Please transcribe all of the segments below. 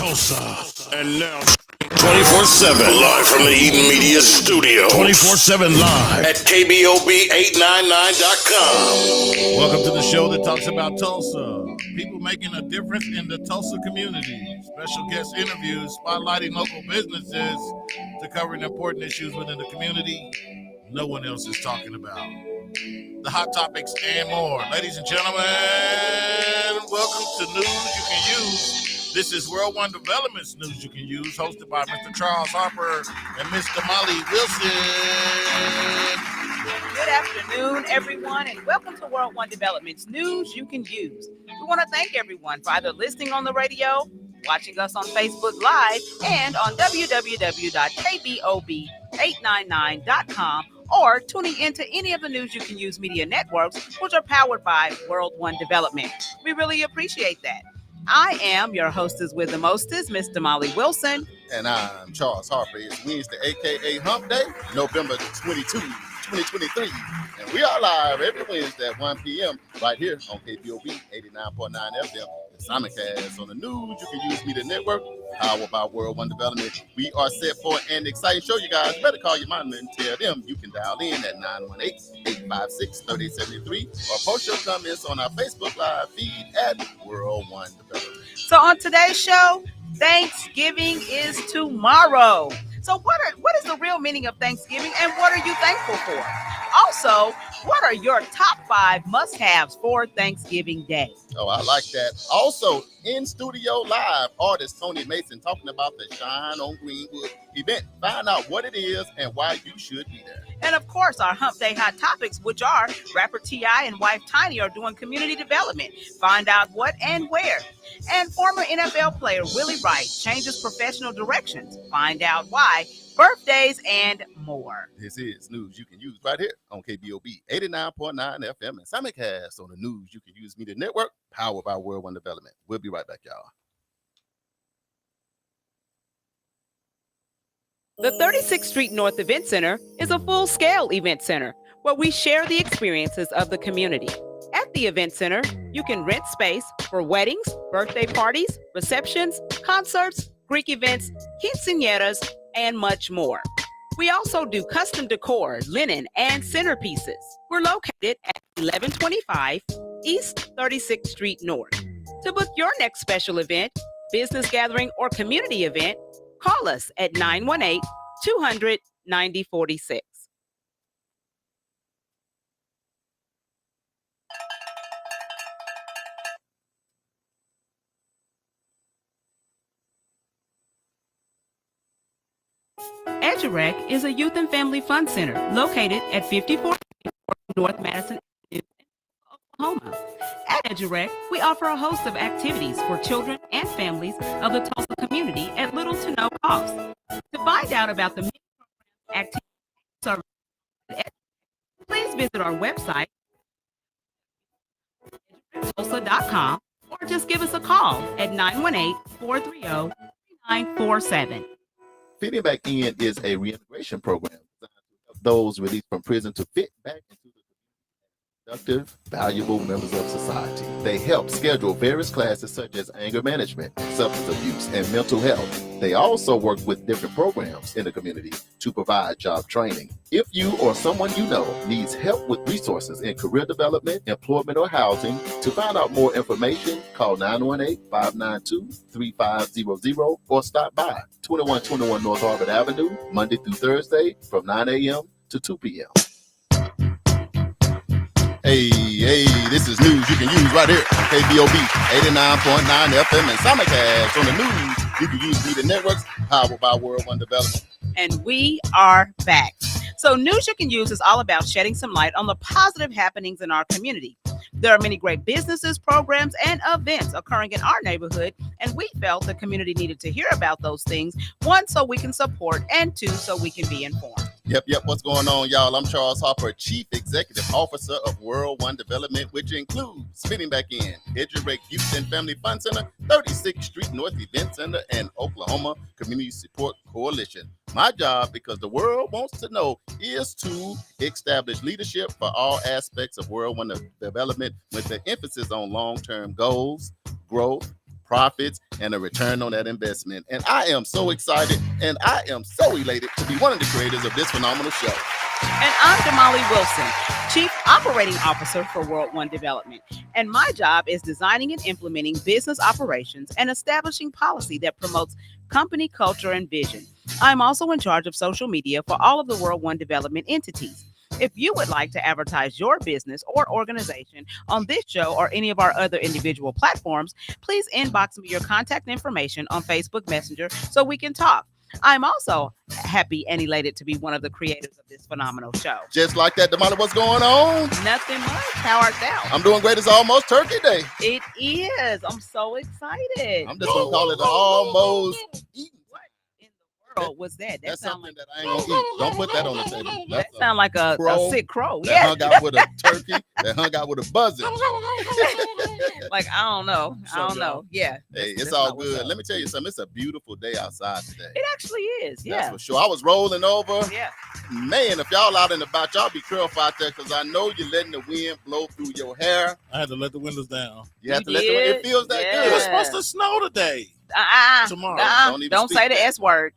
Tulsa. And now 24/7 live from the Eden Media Studio. 24/7 live at KBOB899.com. Welcome to the show that talks about Tulsa. People making a difference in the Tulsa community. Special guest interviews spotlighting local businesses to covering important issues within the community no one else is talking about. The hot topics and more. Ladies and gentlemen, welcome to News You Can Use. This is World One Development's News You Can Use, hosted by Mr. Charles Harper and Mr. Molly Wilson. Good afternoon, everyone, and welcome to World One Development's News You Can Use. We want to thank everyone for either listening on the radio, watching us on Facebook Live, and on www.kbob899.com, or tuning into any of the News You Can Use media networks, which are powered by World One Development. We really appreciate that. I am your hostess with the mostest, Mr. Molly Wilson. And I'm Charles Harper. It's Wednesday, a.k.a. Hump Day, November 22, 2023. And we are live every Wednesday at 1 p.m. right here on KBOB 89.9 FM. Simulcast on the News You Can Use Media Network, powered by World One Development. We are set for an exciting show, you guys. Better call your mom and tell them you can dial in at 918-856-3073 or post your comments on our Facebook Live feed at World One Development. So on today's show, Thanksgiving is tomorrow. So what is the real meaning of Thanksgiving, and what are you thankful for? Also, what are your top 5 must-haves for Thanksgiving Day? Oh, I like that. Also, in studio live, artist Tony Mason talking about the Shine on Greenwood event. Find out what it is and why you should be there. And of course, our Hump Day hot topics, which are rapper T.I. and wife Tiny are doing community development. Find out what and where. And former NFL player Willie Wright changes professional directions. Find out why. Birthdays and more. This is News You Can Use right here on KBOB 89.9 FM and simulcast on the News You Can Use Media Network, powered by World One Development. We'll be right back, y'all. The 36th Street North Event Center is a full-scale event center where we share the experiences of the community. At the event center, you can rent space for weddings, birthday parties, receptions, concerts, Greek events, quinceañeras, and much more. We also do custom decor, linen, and centerpieces. We're located at 1125 East 36th Street North. To book your next special event, business gathering, or community event, call us at 918-200-9046. EduRec is a youth and family fun center located at 54 North Madison Avenue, Oklahoma. At EduRec, we offer a host of activities for children and families of the Tulsa community at little to no cost. To find out about the activities, please visit our website, tulsa.com, or just give us a call at 918-430-3947. Fitting Back In is a reintegration program designed to help those released from prison to fit back into the productive, valuable members of society. They help schedule various classes such as anger management, substance abuse, and mental health. They also work with different programs in the community to provide job training. If you or someone you know needs help with resources in career development, employment, or housing, to find out more information, call 918-592-3500 or stop by 2121 North Harvard Avenue, Monday through Thursday from 9 a.m. to 2 p.m. Hey, this is News You Can Use right here on KBOB 89.9 FM and simulcast on the News You Can Use Media Networks, powered by World One Development. And we are back. So News You Can Use is all about shedding some light on the positive happenings in our community. There are many great businesses, programs, and events occurring in our neighborhood, and we felt the community needed to hear about those things, 1, so we can support, and 2, so we can be informed. Yep. What's going on, y'all? I'm Charles Harper, Chief Executive Officer of World One Development, which includes Fitting Back In, EduRec Youth and Family Fun Center, 36th Street North Event Center, and Oklahoma Community Support Coalition. My job, because the world wants to know, is to establish leadership for all aspects of World One Development with the emphasis on long-term goals, growth, profits and a return on that investment. And I am so excited and I am so elated to be one of the creators of this phenomenal show. And I'm Damali Wilson, Chief Operating Officer for World One Development. And my job is designing and implementing business operations and establishing policy that promotes company culture and vision. I'm also in charge of social media for all of the World One Development entities. If you would like to advertise your business or organization on this show or any of our other individual platforms, please inbox me your contact information on Facebook Messenger so we can talk. I'm also happy and elated to be one of the creators of this phenomenal show. Just like that, Damali, what's going on? Nothing much. How art thou? I'm doing great. It's almost Turkey Day. It is. I'm so excited. I'm just going to call it almost eating. What in the world was that? That's sound something that I ain't going to eat. Don't put that on the table. That sound like a sick crow. That Yeah. hung out with a turkey. That hung out with a buzzard. Like, I don't know. I don't know. Yeah. Hey, it's all good. Let me tell you something. It's a beautiful day outside today. It actually is. Yeah. That's for sure. I was rolling over. Yeah. Man, if y'all out and about, y'all be careful out there because I know you're letting the wind blow through your hair. I had to let the windows down. You have to let the wind. It feels that Yeah. good. It was supposed to snow today. Tomorrow. Don't say the that. S word.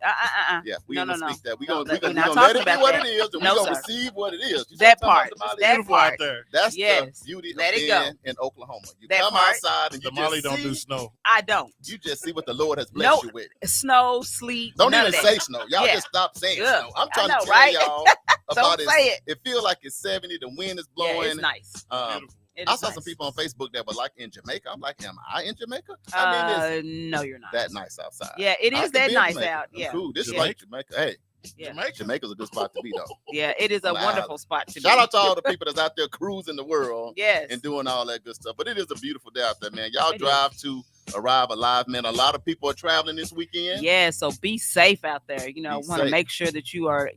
Yeah, we No, gonna no, speak that. We're No, gonna we're not let talking it be about what that. it is, and No, we're gonna sir. receive what it is. You see That what I'm part. talking about? That Beautiful part. out there. That's Yes. the beauty Let of it go. being in Oklahoma. You That come part. outside and you The Molly just don't see, do snow. I don't. you just see what the Lord has blessed you with. Snow, sleet. Don't none even of that. say snow. Y'all Yeah. just stop saying Ugh. snow. I'm I trying know, to tell right? y'all about Don't say it. It feels like it's 70. The wind is Yeah, blowing. it's nice. Beautiful. It I is saw nice. some people on Facebook that were like in Jamaica. I'm like, am I in Jamaica? I mean, No, you're not. it's that nice outside. Yeah, it I is could that be in nice Jamaica. out. I'm Yeah. cool. This is Jamaica. like Jamaica. Hey, Yeah. Jamaica. Jamaica's a good spot to be though. Yeah, it is a On the wonderful island. spot to Shout be. out to all the people that's out there cruising the world Yes. and doing all that good stuff. But it is a beautiful day out there, man. Y'all It drive to arrive alive, man. A lot of people are traveling this weekend. Yeah, so be safe out there. Be Want to safe. make sure that you are,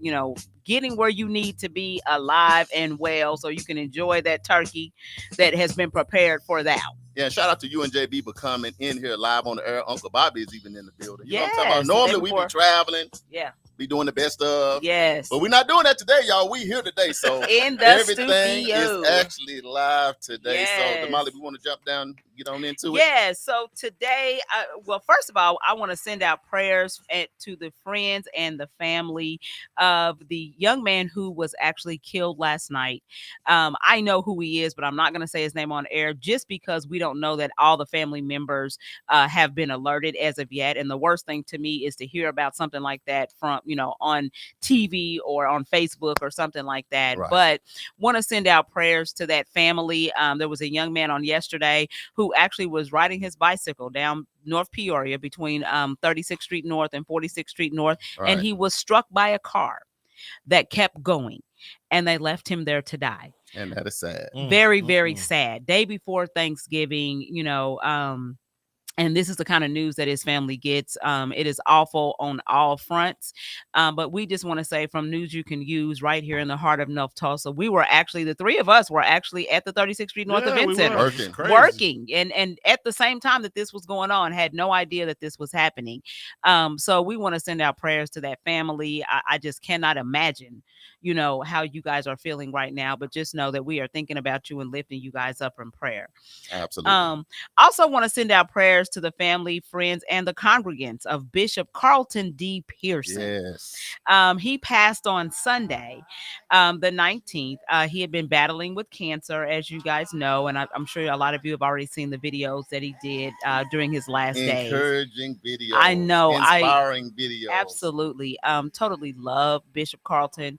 getting where you need to be alive and well so you can enjoy that turkey that has been prepared for thou. Yeah, shout out to you and JB for coming in here live on the air. Uncle Bobby is even in the building. You know what I'm talking Yes, about? Normally the day we before. be traveling, Yeah. be doing the best of. Yes. But we're not doing that today, y'all. We here today. So In the everything studio. is actually live today. Yes. So Damali, we want to jump down, get on into it. Yeah, so today, well, first of all, I want to send out prayers to the friends and the family of the young man who was actually killed last night. I know who he is, but I'm not going to say his name on air just because we don't know that all the family members have been alerted as of yet. And the worst thing to me is to hear about something like that from, on TV or on Facebook or something like that. Right. But want to send out prayers to that family. There was a young man on yesterday who actually was riding his bicycle down North Peoria between 36th Street North and 46th Street North, Right. and he was struck by a car that kept going, and they left him there to die. And that is sad. Very, very sad. Day before Thanksgiving, and this is the kind of news that his family gets. It is awful on all fronts. But we just want to say from news you can use right here in the heart of North Tulsa, we were actually, the three of us were actually at the 36th Street North Event Center. Working. And at the same time that this was going on, had no idea that this was happening. So we want to send out prayers to that family. I just cannot imagine, how you guys are feeling right now, but just know that we are thinking about you and lifting you guys up in prayer. Absolutely. Also want to send out prayers to the family, friends, and the congregants of Bishop Carlton D. Pearson. Yes. He passed on Sunday, the 19th. He had been battling with cancer, as you guys know, and I'm sure a lot of you have already seen the videos that he did during his last days. Encouraging videos. I know. Inspiring videos. Absolutely. Totally love Bishop Carlton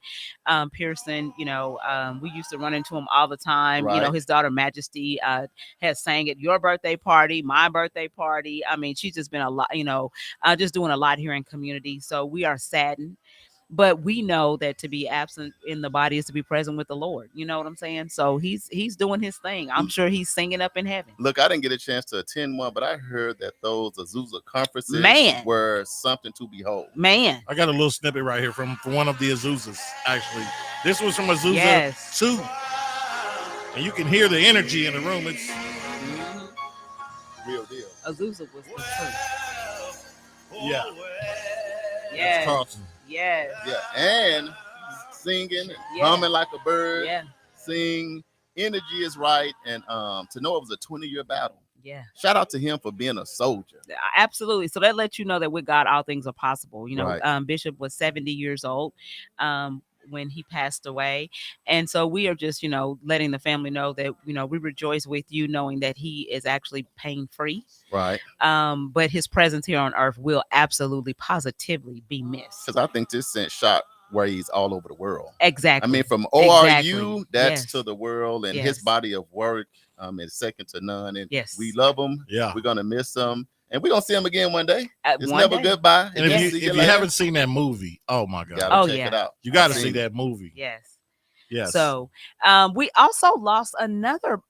Pearson. We used to run into him all the time. Right. His daughter Majesty has sang at your birthday party, my birthday party. I mean, she's just been a lot, just doing a lot here in community. So we are saddened. But we know that to be absent in the body is to be present with the Lord. You know what I'm saying? So he's doing his thing. I'm sure he's singing up in heaven. Look, I didn't get a chance to attend one, but I heard that those Azusa conferences were something to behold. Man. I got a little snippet right here from one of the Azusas, actually. This was from Azusa 2. And you can hear the energy in the room. It's real deal. Azusa was the truth. Yeah. Yeah. Carlton. Yes. Yeah. And singing, humming like a bird. Yeah. Sing. Energy is right. And to know it was a 20-year battle. Yeah. Shout out to him for being a soldier. Absolutely. So that lets you know that with God, all things are possible. Right. Bishop was 70 years old when he passed away. And so we are just, letting the family know that, we rejoice with you knowing that he is actually pain free. Right. But his presence here on earth will absolutely positively be missed. Because I think this sent shock waves all over the world. Exactly. I mean, from ORU, Exactly. that's Yes. to the world, and Yes. his body of work is second to none. And Yes. we love him. Yeah. We're gonna miss him, and we're gonna see him again one day. It's One never day. goodbye. And We'll if see you later. haven't seen that movie, oh my God, Gotta Oh, check yeah. it out. you got to I've see seen it. that movie. Yes. Yes. So we also lost another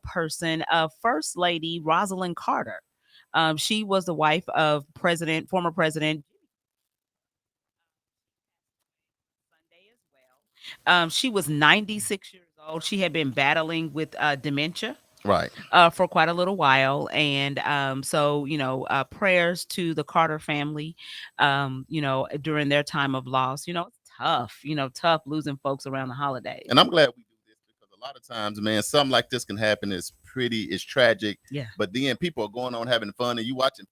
person, First Lady Rosalind Carter. She was the wife of former President Sunday as well. She was 96 years old. She had been battling with dementia Right. for quite a little while. And so, prayers to the Carter family, during their time of loss. It's tough losing folks around the holidays. And I'm glad we do this because a lot of times, man, something like this can happen. It's tragic. Yeah. But then people are going on having fun, and you watching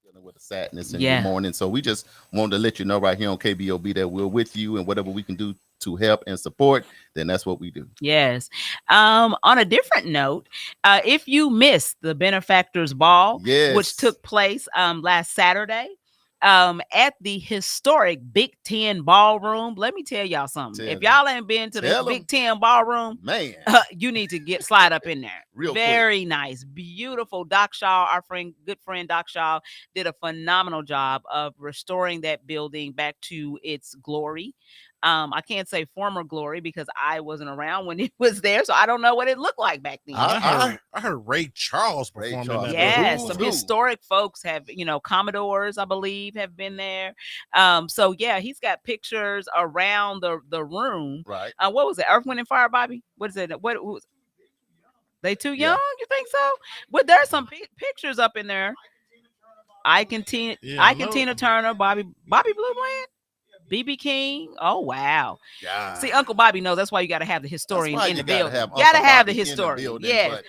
dealing with the sadness and Yeah. the mourning. So we just wanted to let you know right here on KBOB that we're with you, and whatever we can do to help and support, then that's what we do. Yes. On a different note, if you missed the benefactors ball, Yes. which took place last Saturday at the historic Big Ten ballroom, let me tell y'all something. Tell If y'all ain't been to the Tell 'em. Big Ten ballroom, Man, you need to slide up in there. Real quick. Very nice, beautiful. Doc Shaw, our good friend Doc Shaw, did a phenomenal job of restoring that building back to its glory. I can't say former glory because I wasn't around when it was there, so I don't know what it looked like back then. I heard Ray Charles performing Charles. that. Yes, Who's some who? historic folks have, Commodores, I believe, have been there. So yeah, he's got pictures around the room. right. What was it? Earth, Wind, and Fire, Bobby? What is it? What was they too Yeah. young? You think so? Well, there's some pictures up in there. Ike and Tina Turner, Bobby Blue Bland, BB King. Oh wow! God. See, Uncle Bobby knows that's why you got to have the historian in the building. Have Got to Uncle have the Bobby in historian. building, Yes,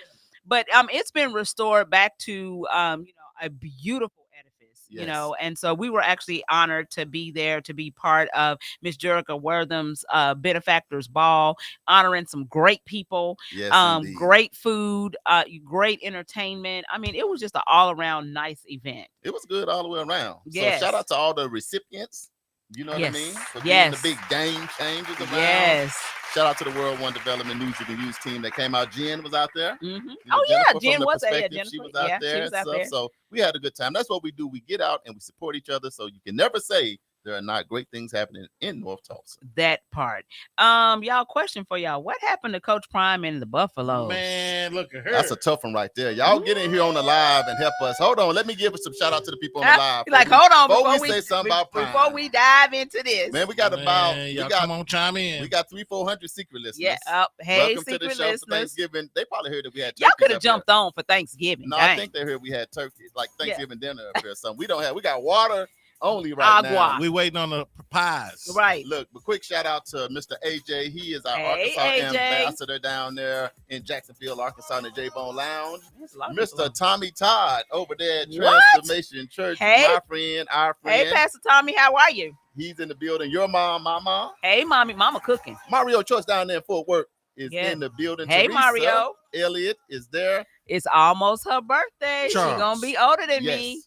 but it's been restored back to a beautiful edifice. Yes. And so we were actually honored to be there to be part of Miss Jerica Wortham's benefactors ball, honoring some great people. Yes, indeed. Great food, great entertainment. I mean, it was just an all-around nice event. It was good all the way around. Yes. So shout out to all the recipients. You know what I Yes. mean? For being Yes. the big game changers around. Yes. Shout out to the World One Development News You Can Use team that came out. Jen was out there. Mm-hmm. You know, Oh yeah, Jennifer Jen from The was there. Yeah, Perspective, she Jennifer. was out Yeah, there. she was out and there. stuff. So we had a good time. That's what we do. We get out and we support each other. So you can never say there are not great things happening in North Tulsa. That part. Y'all, question for y'all. What happened to Coach Prime and the Buffaloes? Man, look at her. That's a tough one right there. Y'all get in here on the live and help us. Hold on. Let me give some shout out to the people on the live. Like, hold on before we say something about Prime. before we dive into this. Man, we got y'all come on, chime in. We got 300-400 secret listeners. Yeah. Hey, welcome secret to the show listeners. for Thanksgiving. They probably heard that we had Y'all turkeys could have up jumped on for Thanksgiving. here. No, Dang. I think they heard we had turkey, like Thanksgiving dinner up here or something. We got water only right Agua. now. We waiting on the pies. Right. Look, but quick shout out to Mr. AJ. He is our Hey, Arkansas AJ. ambassador down there in Jacksonville, Arkansas, in the J-Bone Lounge. There's a lot of people. Mr. Tommy Todd over there at What? Transformation Church. Hey. My friend, our friend. Hey, Pastor Tommy, how are you? He's in the building. Your mom, my mom. Hey, mama cooking. Mario Choice down there in Fort Worth is Yeah. in the building. Hey, Teresa Mario. Elliott is there. It's almost her birthday. She's Charles. gonna be older than Yes. me.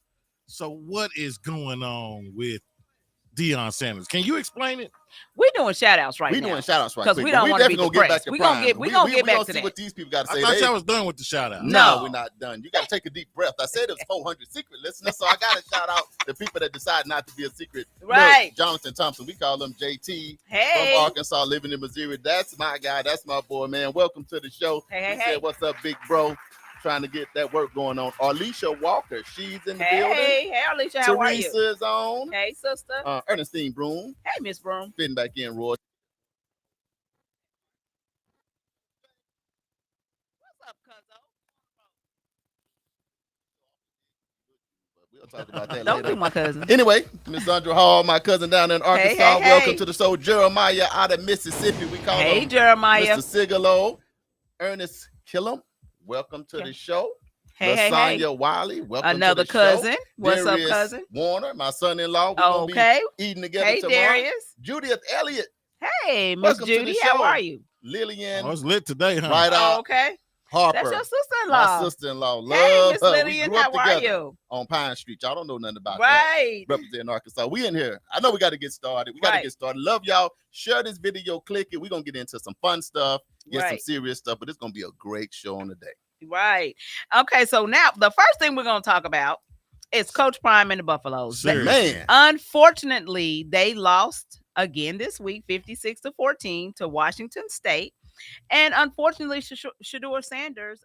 So what is going on with Deion Sanders? Can you explain it? We're doing shout outs right We now. doing shout outs right 'Cause quick. we but don't wanna be definitely gonna get back depressed. to We gonna Prime. get- we gonna get back gonna to see that. what these people got to I say. thought y'all was done with the shout out. No. We're not done. You got to take a deep breath. I said it was 400 secret listeners, so I got to shout out the people that decide not to be a secret. Right. Look, Jonathan Thompson, we call him JT Hey. from Arkansas, living in Missouri. That's my guy. That's my boy, man. Welcome to the show. Hey, He said, "What's up, big bro?" Trying to get that work going on. Alicia Walker, she's in the building. Hey, Alicia, how are you? Teresa is on. Hey, sister. Ernestine Broom, Hey, Miss Broom. fitting back in, Roy. What's up, cuzzo? We'll talk about that Don't later. do my cousin. Anyway, Miss Sandra Hall, my cousin down in Arkansas. hey, Welcome hey. to the show. Jeremiah out of Mississippi. We call Hey, him Jeremiah. Mr. Sigalo. Ernest Killam. welcome to Okay. the show. Hey. Lasagna Wiley, welcome Another to the show. cousin. What's up, Darius cousin? Warner, my son-in-law. We're going to Okay. be eating together Hey, tomorrow. Darius. Judith Elliott, Hey, Miss welcome to Judy. the How show. are you? Lillian, Oh, it's lit today, huh? right out. Okay. Harper, That's your sister-in-law. my sister-in-law. Love Hey, Miss her. Lillian. We grew up How are together you? on Pine Street. Y'all don't know nothing about that. Right. Representing Arkansas. We in here. I know we got to get started. We got to Right. get started. Love y'all. Share this video, click it. We're going to get into some fun stuff, get some Right. serious stuff, but it's going to be a great show on the day. Right. Okay, so now the first thing we're going to talk about is Coach Prime and the Buffaloes. Seriously. Man, Unfortunately, they lost again this week, 56-14 to Washington State. And unfortunately, Shedeur Sanders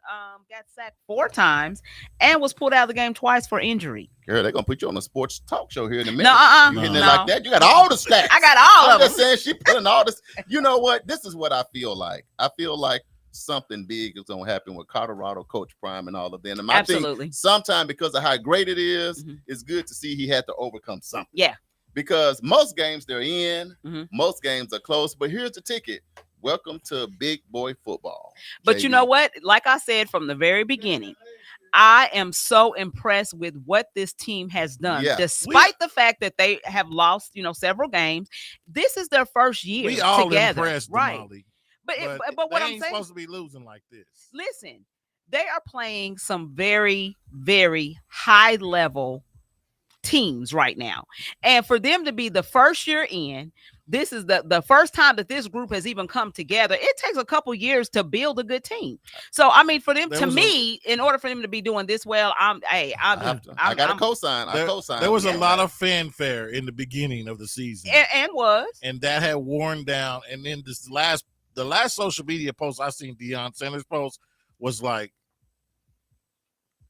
got sacked 4 times and was pulled out of the game twice for injury. girl, they're going to put you on a sports talk show here in a minute. No, You hitting it no. like that? You got all the stats. I got all I'm of them. just saying she putting all this. You know what? This is what I feel like. I feel like something big is going to happen with Colorado, Coach Prime, and all of them. And I Absolutely. think sometimes because of how great it is, Mhm. it's good to see he had to overcome something. Yeah. Because most games they're in, Mhm. most games are close. But here's the ticket. Welcome to big boy football. But you know what? Like I said from the very beginning, I am so impressed with what this team has done, Yeah. despite the fact that they have lost, several games. This is their first year We all together, impressed, right? Damali. But what they I'm ain't saying, supposed to be losing like this. listen, they are playing some very, very high level teams right now, and for them to be the first year in. This is the first time that this group has even come together. It takes a couple years to build a good team. So I mean, for them, in order for them to be doing this well, I got a cosign. I cosign. There was a lot of fanfare in the beginning of the season, and that had worn down. And then the last social media post I seen, Deion Sanders post, was like,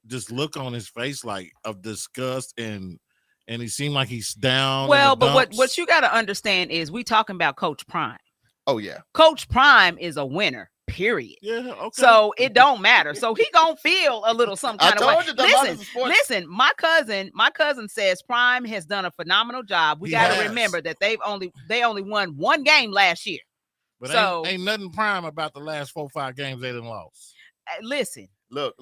just look on his face like of disgust and he seemed like he's down. Well, but what you got to understand is we talking about Coach Prime. Oh yeah, Coach Prime is a winner. Period. Yeah. Okay. So it don't matter. So he gonna feel a little some kind of way. Listen. My cousin says Prime has done a phenomenal job. We got to remember that they only won 1 game last year. But so ain't nothing prime about the last 4-5 games they done lost. Listen. Look.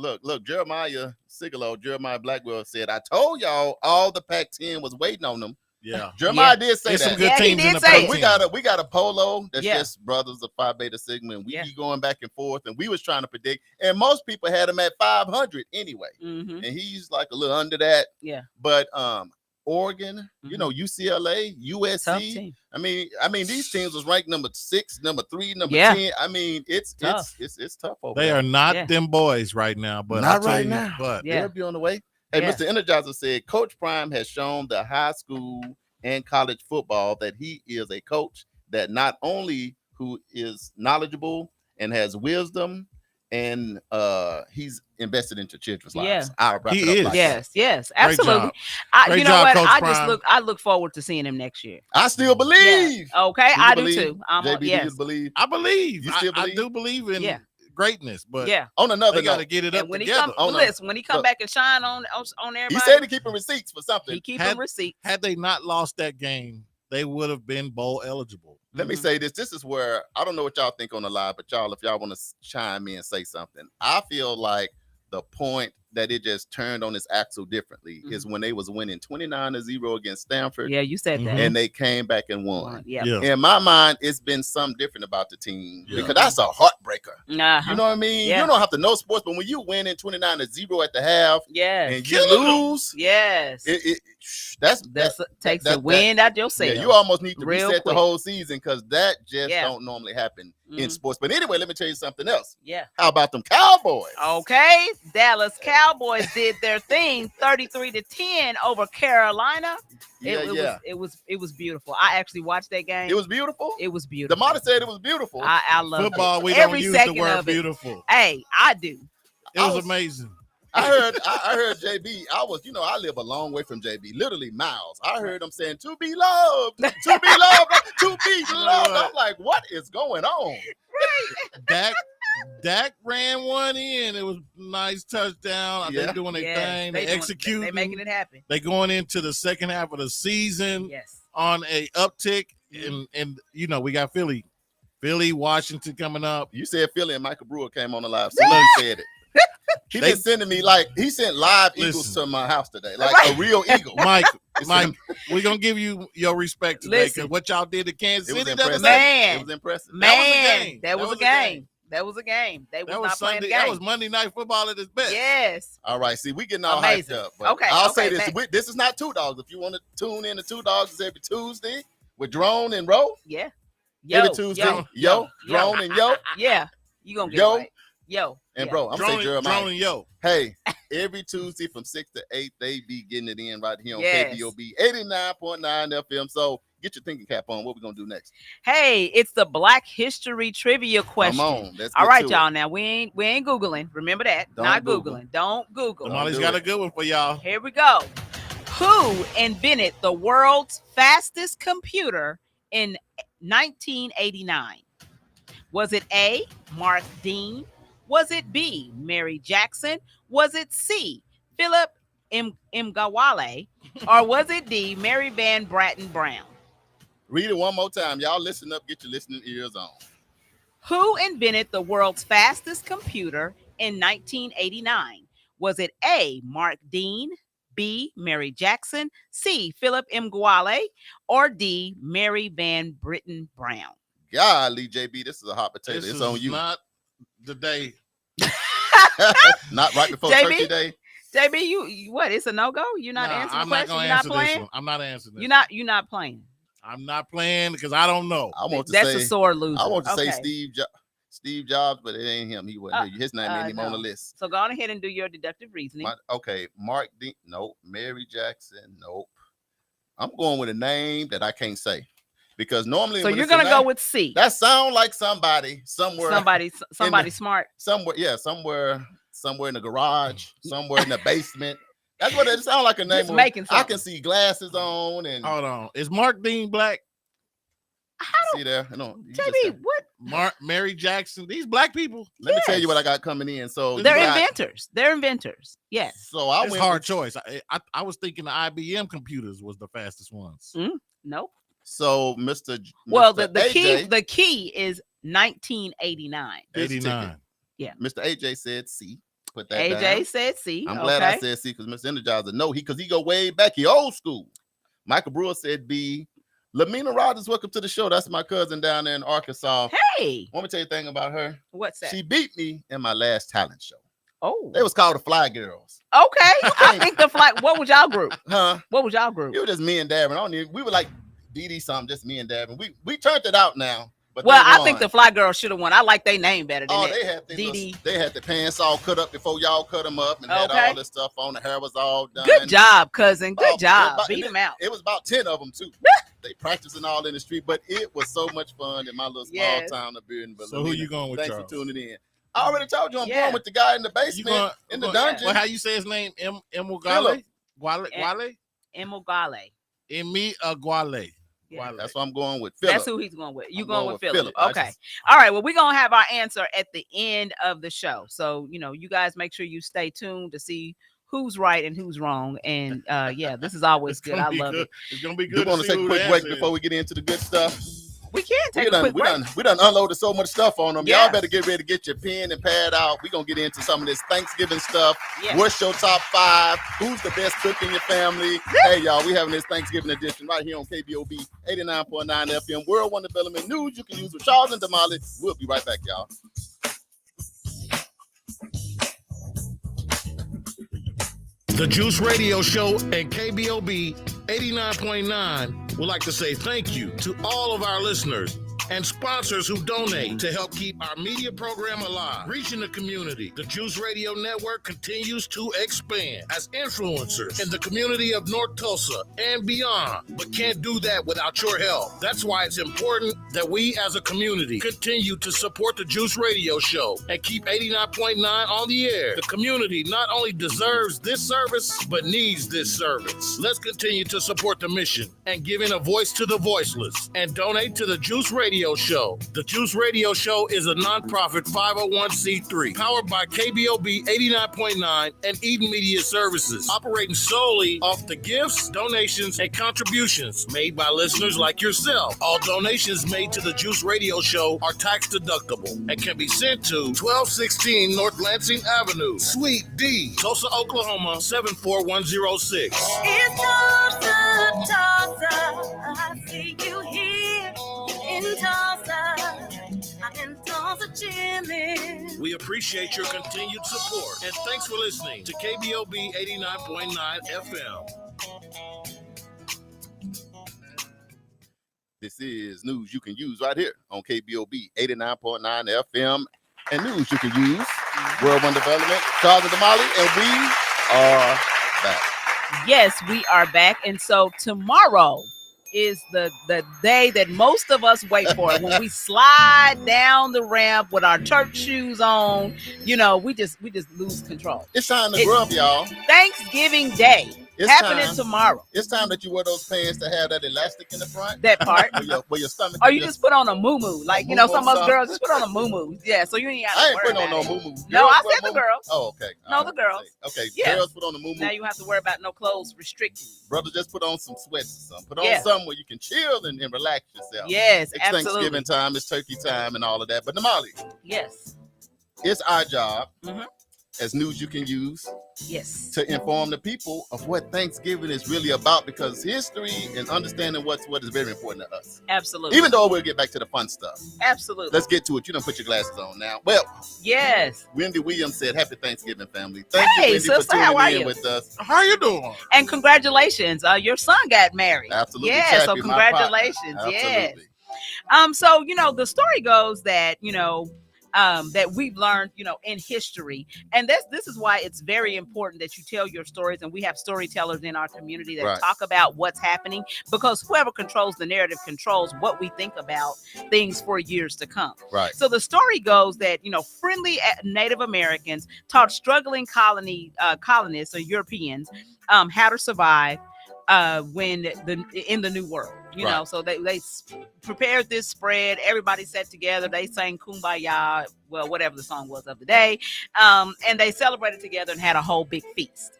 Jeremiah Blackwell said, I told y'all all the Pac-10 was waiting on them. Yeah. Jeremiah did say There's that. some good teams in the Pac-10. We got a polo that's just brothers of Phi Beta Sigma, and we be going back and forth, and we was trying to predict, and most people had him at 500 anyway. Mm-hmm. And he's like a little under that. Yeah. But Oregon, UCLA, USC. I mean, these teams was ranked number 6, number 3, number 10. I mean, it's tough over They there. are not them boys right now, but not right now. But they'll be on the way. Hey, Mr. Energizer said Coach Prime has shown the high school and college football that he is a coach that not only who is knowledgeable and has wisdom, and he's invested into children's lives. He is. Like yes, absolutely. You know what? I look forward to seeing him next year. I still believe. Yeah. Okay, I do too. JB, yes. believe. I believe. You still believe? I do believe in greatness, but on another they got to get it up when together. When he come back and shine on everybody, he said he keeping receipts for something. He keeping receipts. Had they not lost that game, they would have been bowl eligible. Let me say this. This is where I don't know what y'all think on the live, but y'all, if y'all want to chime in and say something, I feel like the point that it just turned on its axle differently is when they was winning 29-0 against Stanford. Yeah, you said that. And they came back and won. Yeah. In my mind, it's been something different about the team because that's a heartbreaker. You know what I mean? You don't have to know sports, but when you win in 29-0 at the half, and you lose, that takes the wind out your sail. Yeah, you almost need to reset quick. the whole season because that just don't normally happen in sports. But anyway, let me tell you something else. Yeah. How about them Cowboys? Okay, Dallas Cowboys did their thing, 33-10 over Carolina. It was beautiful. I actually watched that game. It was beautiful. It was beautiful. Damari said it was beautiful. I love football. it. We Every don't use the word beautiful. Hey, I do. It was amazing. I heard JB. I live a long way from JB, literally miles. I heard him saying to be loved, to be loved, to be loved. I'm like, what is going on? Dak ran one in. It was a nice touchdown. They're doing their thing. They executing. They're making it happen. They going into the second half of the season on a uptick. And we got Philly, Washington coming up. You said Philly and Michael Brewer came on the live. So he said it. He been sending me he sent live eagles to my house today, a real eagle. Mike, we're gonna give you your respect today because what y'all did to Kansas City the other day, it was impressive. That was a game. That was a game. They was not playing the game. That was Monday Night Football at its best. Yes. All right. See, we getting all hyped up. But I'll say this: this is not Two Dogs. If you want to tune in to Two Dogs, it's every Tuesday with Drone and Ro. Yeah. Every Tuesday, Drone and Yo. Yeah. You gonna get right. Yo. And bro, I'm saying Jeremiah. Drone and Yo. Hey, every Tuesday from 6 to 8, they be getting it in right here on KBOB 89.9 FM. So get your thinking cap on. What we gonna do next? Hey, it's the Black History Trivia question. Come on, let's all right, y'all. Now we ain't Googling. Remember that. Not Googling. Don't Google. Molly's got a good one for y'all. Here we go. Who invented the world's fastest computer in 1989? Was it A, Mark Dean? Was it B, Mary Jackson? Was it C, Philip Mgawale? Or was it D, Mary Van Bratton Brown? Read it one more time. Y'all listen up. Get your listening ears on. Who invented the world's fastest computer in 1989? Was it A, Mark Dean? B, Mary Jackson? C, Philip Mgawale? Or D, Mary Van Bratton Brown? Golly, JB, this is a hot potato. It's on you. Not the day. Not right before Turkey Day. JB, you what? It's a no-go? You're not answering the question? You're not playing? I'm not answering this. You're not playing. I'm not playing because I don't know. That's a sore loser. I want to say Steve Jobs, but it ain't him. He wasn't here. His name ain't even on the list. So go on ahead and do your deductive reasoning. Mark Dean, nope. Mary Jackson, nope. I'm going with a name that I can't say. Because normally, so you're gonna go with C. That sound like somebody somewhere. Somebody smart. Somewhere in the garage, somewhere in the basement. That's what it sounds like a name. I can see glasses on and hold on. Is Mark Dean black? See there? No. JB, what? Mary Jackson. These black people. Let me tell you what I got coming in. So they're inventors. They're inventors. Yes. So it's hard choice. I was thinking the IBM computers was the fastest ones. Nope. So Mr. The key is 1989. 89. Yeah. Mr. AJ said C. Put that AJ down. said C. I'm glad I said C because Mr. Energizer no, because he go way back. He old school. Michael Brewer said B. Lamina Rogers, welcome to the show. That's my cousin down there in Arkansas. Hey. Want me to tell you a thing about her? What's that? She beat me in my last talent show. Oh. They was called the Fly Girls. Okay. I think the Fly. What was y'all group? Huh? What was y'all group? It was just me and Darren. We were like DD something, just me and Darren. We turned it out now. But I think the Fly Girls should have won. I like their name better than that. They had the pants all cut up before y'all cut them up and had all this stuff on. The hair was all done. Good job, cousin. Good job. Beat them out. It was about 10 of them too. They practicing all in the street, but it was so much fun in my little small town of Bearden. So who you going with, Thanks Charles? for tuning in. I already told you I'm going with the guy in the basement in the dungeon. Well, how you say his name? Emugale? Guale? Emugale. Emi Aguale. Yeah. That's what I'm going with. Phillip. That's who he's going with. You going with Phillip. Okay. All right. Well, we're going to have our answer at the end of the show. So, you guys make sure you stay tuned to see who's right and who's wrong. And this is always good. I love it. It's going to be good. We're going to take a quick break before we get into the good stuff. We can take a quick break. We done unloaded so much stuff on them. Y'all better get ready to get your pen and pad out. We're going to get into some of this Thanksgiving stuff. Yeah. What's your top 5? Who's the best cook in your family? Hey, y'all, we having this Thanksgiving edition right here on KBOB 89.9 FM. World One Development News you can use with Charles and Damali. We'll be right back, y'all. The Juice Radio Show and KBOB 89.9 would like to say thank you to all of our listeners and sponsors who donate to help keep our media program alive, reaching the community. The Juice Radio Network continues to expand as influencers in the community of North Tulsa and beyond, but can't do that without your help. That's why it's important that we as a community continue to support the Juice Radio Show and keep 89.9 on the air. The community not only deserves this service, but needs this service. Let's continue to support the mission and giving a voice to the voiceless and donate to the Juice Radio Radio Show. The Juice Radio Show is a nonprofit 501c3 powered by KBOB 89.9 and Eden Media Services, operating solely off the gifts, donations, and contributions made by listeners like yourself. All donations made to the Juice Radio Show are tax deductible and can be sent to 1216 North Lansing Avenue, Suite D, Tulsa, Oklahoma 74106. It's Tulsa, Tulsa. I see you here in Tulsa. I'm in Tulsa chilling. We appreciate your continued support and thanks for listening to KBOB 89.9 FM. This is news you can use right here on KBOB 89.9 FM and news you can use. World One Development, Charles and Damali, and we are back. Yes, we are back. And so tomorrow is the day that most of us wait for. When we slide down the ramp with our church shoes on, we just lose control. It's time to grow up, y'all. Thanksgiving Day. It's happening time. tomorrow. It's time that you wear those pants that have that elastic in the front. That part. where your stomach. Or you just put on a muumuu. Like, some of us girls just put on a muumuu. Yeah, so you ain't have to I ain't worry putting on about no it. muumuu. No, I Girls said wear the girls. Oh, okay. No, the girls. Okay, Yeah. girls put on the muumuu. Now you have to worry about no clothes restricting you. Brothers, just put on some sweats or something. Put on Yeah. something where you can chill and relax yourself. Yes, It's absolutely. Thanksgiving time, it's turkey time and all of that. But Damali, Yes. it's our job Mhm. as news you can use Yes. to inform the people of what Thanksgiving is really about, because history and understanding what is very important to us. Absolutely. Even though we'll get back to the fun stuff. Absolutely. Let's get to it. You don't put your glasses on now. Well, Yes. Wendy Williams said, "Happy Thanksgiving, family." Thank Hey, you, Wendy, sister, for how are tuning in you? with us. How you doing? And congratulations. Your son got married. Absolutely. Yeah, so Chappie, my partner. congratulations. Yes. Absolutely. So the story goes that that we've learned in history, and this is why it's very important that you tell your stories, and we have storytellers in our community that Right. talk about what's happening, because whoever controls the narrative controls what we think about things for years to come. Right. So the story goes that friendly Native Americans taught struggling colonists or Europeans how to survive when in the New World. Right. So they prepared this spread. Everybody sat together. They sang Kumbaya, well, whatever the song was of the day, and they celebrated together and had a whole big feast.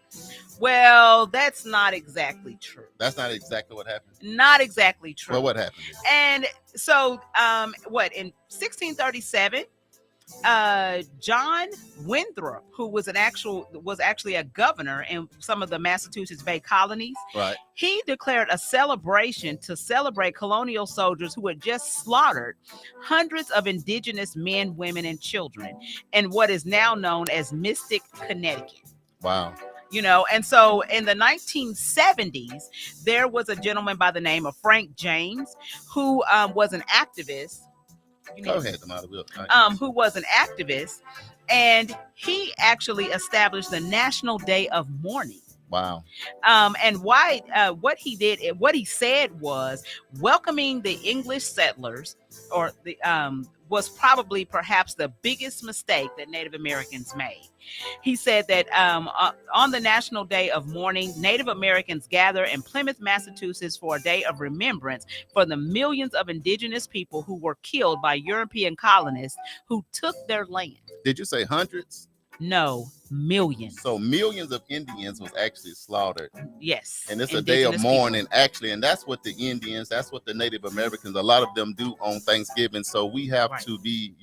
Well, that's not exactly true. That's not exactly what happened. Not exactly true. Well, what happened? And so, in 1637, John Winthrop, who was actually a governor in some of the Massachusetts Bay colonies, Right. he declared a celebration to celebrate colonial soldiers who had just slaughtered hundreds of indigenous men, women, and children in what is now known as Mystic, Connecticut. Wow. And so in the 1970s, there was a gentleman by the name of Frank James who was an activist. Go ahead, Damali. Who was an activist, and he actually established the National Day of Mourning. Wow. And what he said was welcoming the English settlers, or was probably perhaps the biggest mistake that Native Americans made. He said that on the National Day of Mourning, Native Americans gather in Plymouth, Massachusetts for a day of remembrance for the millions of indigenous people who were killed by European colonists who took their land. Did you say hundreds? No, millions. So millions of Indians was actually slaughtered. Yes. And it's a day of indigenous mourning, actually. And that's what the Indians, that's what the Native Americans, a lot of them do on Thanksgiving. So we have Right. to be,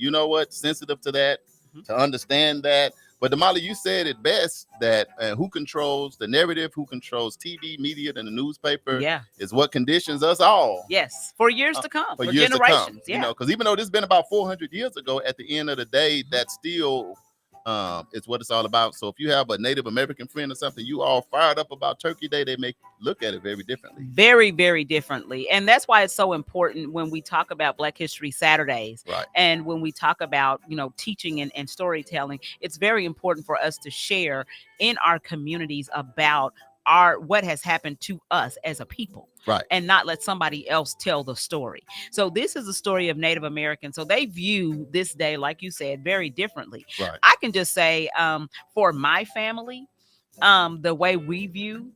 sensitive to that, Mhm. to understand that. But Damali, you said it best, that who controls the narrative, who controls TV, media, and the newspaper people. Yeah. is what conditions us all. Yes. For years to come. For years to generations. come. Yeah. Because even though this has been about 400 years ago, at the end of the day, that's still it's what it's all about. So if you have a Native American friend or something, you all fired up about Turkey Day, they may look at it very differently. Very, very differently. And that's why it's so important when we talk about Black History Saturdays, Right. and when we talk about, teaching and storytelling, it's very important for us to share in our communities about what has happened to us as a people. Right. And not let somebody else tell the story. So this is a story of Native Americans. So they view this day, like you said, very differently. Right. I can just say, for my family, the way we view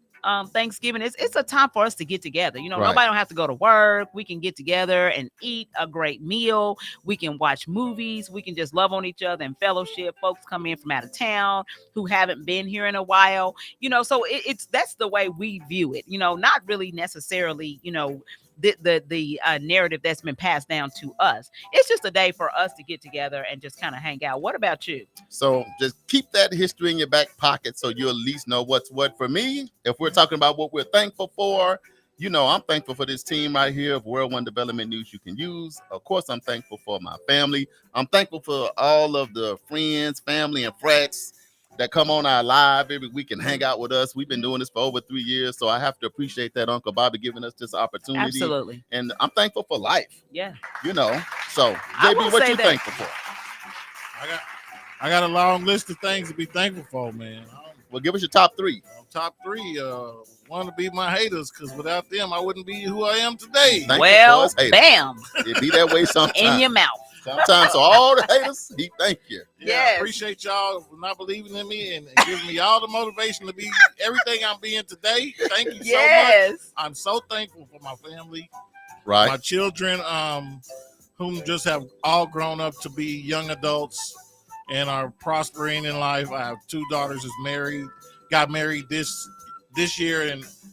Thanksgiving, it's a time for us to get together. You know, Right. nobody don't have to go to work. We can get together and eat a great meal. We can watch movies. We can just love on each other and fellowship. Folks come in from out of town who haven't been here in a while. You know, so it's that's the way we view it. You know, not really necessarily, you know, the narrative that's been passed down to us. It's just a day for us to get together and just kind of hang out. What about you? So just keep that history in your back pocket so you at least know what's what. For me, if we're talking about what we're thankful for, you know, I'm thankful for this team right here of World One Development News you can use. Of course, I'm thankful for my family. I'm thankful for all of the friends, family, and friends that come on our live every week and hang out with us. We've been doing this for over 3 years, so I have to appreciate that Uncle Bobby giving us this opportunity. Absolutely. And I'm thankful for life, Yeah. you know. So, I will JB, what say you that- thankful for? I got a long list of things to be thankful for, man. Well, give us your top 3. Top 3, want to be my haters, because without them, I wouldn't be who I am today. Thankful Well, for us haters. bam, It be that way sometimes. in your mouth. Sometimes, so all the haters, he thank you. Yeah, Yes. I appreciate y'all for not believing in me and giving me all the motivation to be everything I'm being today. Thank you so much. Yes. I'm so thankful for my family, Right. my children, whom just have all grown up to be young adults and are prospering in life. I have 2 daughters that's married, got married this year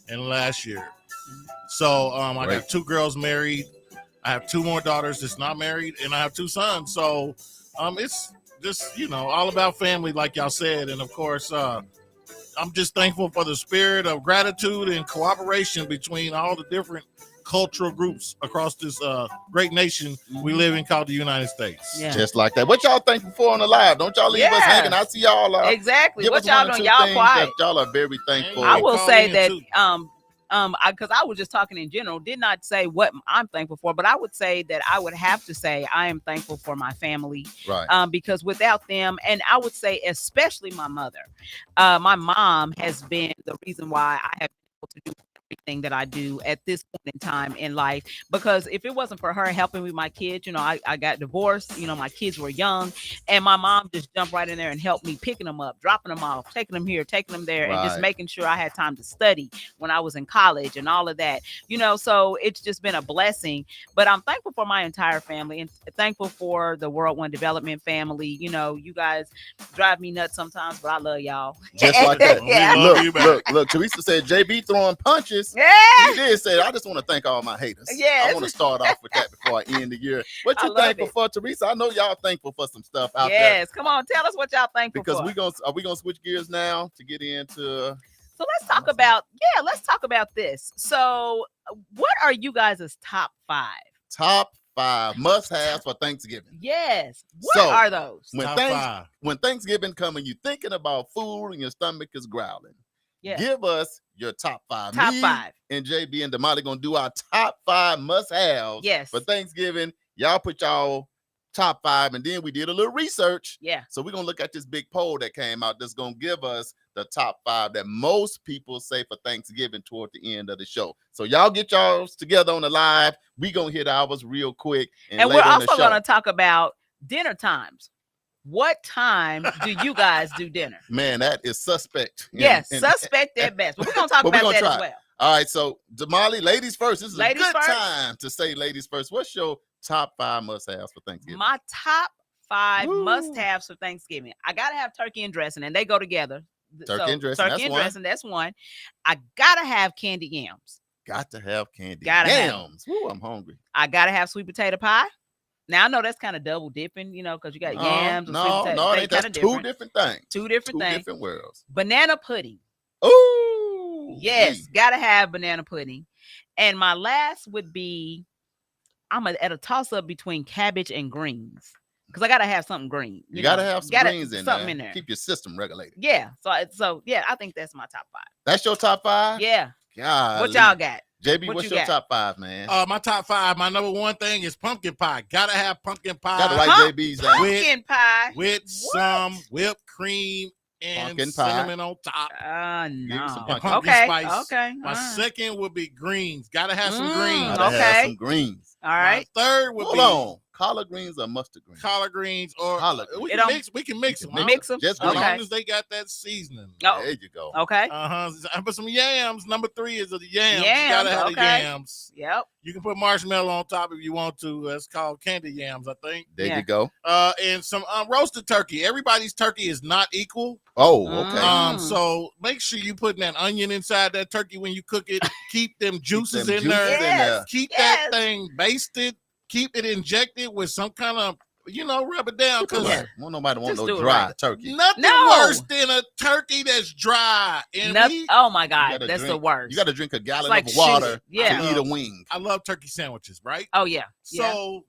and last year. So I Right. got 2 girls married. I have 2 more daughters that's not married, and I have 2 sons. So it's just, you know, all about family, like y'all said. And of course, I'm just thankful for the spirit of gratitude and cooperation between all the different cultural groups across this great nation we live in called the United States. Yeah. Just like that. What y'all thankful for on the live? Don't y'all leave us Yeah. hanging. I see y'all. Exactly. Give What us y'all one or doing? two Y'all things quiet. that y'all are very thankful. I Yeah. will Call say in that too. because I was just talking in general, did not say what I'm thankful for, but I would say that I would have to say I am thankful for my family, Right. because without them, and I would say especially my mother, my mom has been the reason why I have been able to do everything that I do at this point in time in life. Because if it wasn't for her helping with my kids, you know, I got divorced, you know, my kids were young, and my mom just jumped right in there and helped me picking them up, dropping them off, taking them here, taking them there, and just Right. making sure I had time to study when I was in college and all of that, you know. So it's just been a blessing. But I'm thankful for my entire family and thankful for the World One Development family. You know, you guys drive me nuts sometimes, but I love y'all. Just like that. Yeah. We love you Look, back. look. Teresa said JB throwing punches. Yeah. He did say, I just want to thank all my haters. Yes. I want to start off with that before I end the year. What I you love thankful it. for, Teresa? I know y'all thankful for some stuff out there. Yes. Come on, tell us what y'all thankful Because for. we gonna switch gears now to get into So let's talk about this. So what are you guys' top 5? top 5 must-haves for Thanksgiving. Yes. What So, are those? When Top 5. when Thanksgiving coming, you thinking about food and your stomach is growling. Yeah. Give us your top 5. Top Me 5. and JB and Damali gonna do our top 5 must-haves Yes. for Thanksgiving. Y'all put y'all top 5, and then we did a little research. Yeah. So we're gonna look at this big poll that came out that's gonna give us the top 5 that most people say for Thanksgiving toward the end of the show. So y'all get y'all's together on the live. We gonna hit ours real quick, And later we're in the also show. going to talk about dinner times. What time do you guys do dinner? Man, that is suspect. Yes, And- suspect at best. But we're going to talk But we're about gonna that as try. well. All right, so Damali, ladies first. This is Ladies a good first? time to say ladies first. What's your top 5 must-haves for Thanksgiving? My top 5 Woo. must-haves for Thanksgiving. I got to have turkey and dressing, and they go together. Turkey and dressing, Turkey that's and one. dressing, that's one. I got to have candy yams. Got to have candy. Gotta have 'em. Yams. Woo, I'm hungry. I got to have sweet potato pie. Now, I know that's kind of double dipping, you know, because you got yams and sweet No, potato. no, They it ain't. That's kinda two different things. Two different Two things. different worlds. Banana pudding. Ooh. Yes, gotta have banana pudding. And my last would be at a toss up between cabbage and greens because I gotta have something green. You gotta know, have some greens in something there. in there. Keep your system regulated. Yeah. So yeah, I think that's my top 5. That's your top 5? Yeah. God. What y'all got? JB, what what's you your got? top 5, man? My top 5, my number 1 thing is pumpkin pie. Gotta have pumpkin pie. Gotta write Pump- JB's down. Pumpkin pie. with some whipped cream and Pumpkin pie. cinnamon on top. you some No. pumpkin Okay. spice. Okay. My all right. second would be greens. Gotta have some Mm, greens. Gotta have okay. some greens. All right. My third would Hold be on. collard greens or mustard greens? Collard greens or Collard we greens. can mix them. Mix them. Just As green. Okay. long as they got that seasoning. Oh, There you go. okay. I put some yams. Number 3 is the yams. You Yams, gotta have the okay. yams. Yep. You can put marshmallow on top if you want to. That's called candy yams, I think. There Yeah. you go. And some roasted turkey. Everybody's turkey is not equal. Oh, okay. So make sure you putting that onion inside that turkey when you cook it. Keep them juices them in juices there. in there. Keep Yes. that thing basted. Keep it injected with some kind of, rub it down. Because Yeah. Won't nobody want Just no do it dry right. turkey. nothing No. worse than a turkey that's dry. And Oh my You God, gotta that's the drink- worst. You got to drink a gallon like of water shit. Yeah. to eat a wing. I love turkey sandwiches, right? Oh yeah. Yeah. So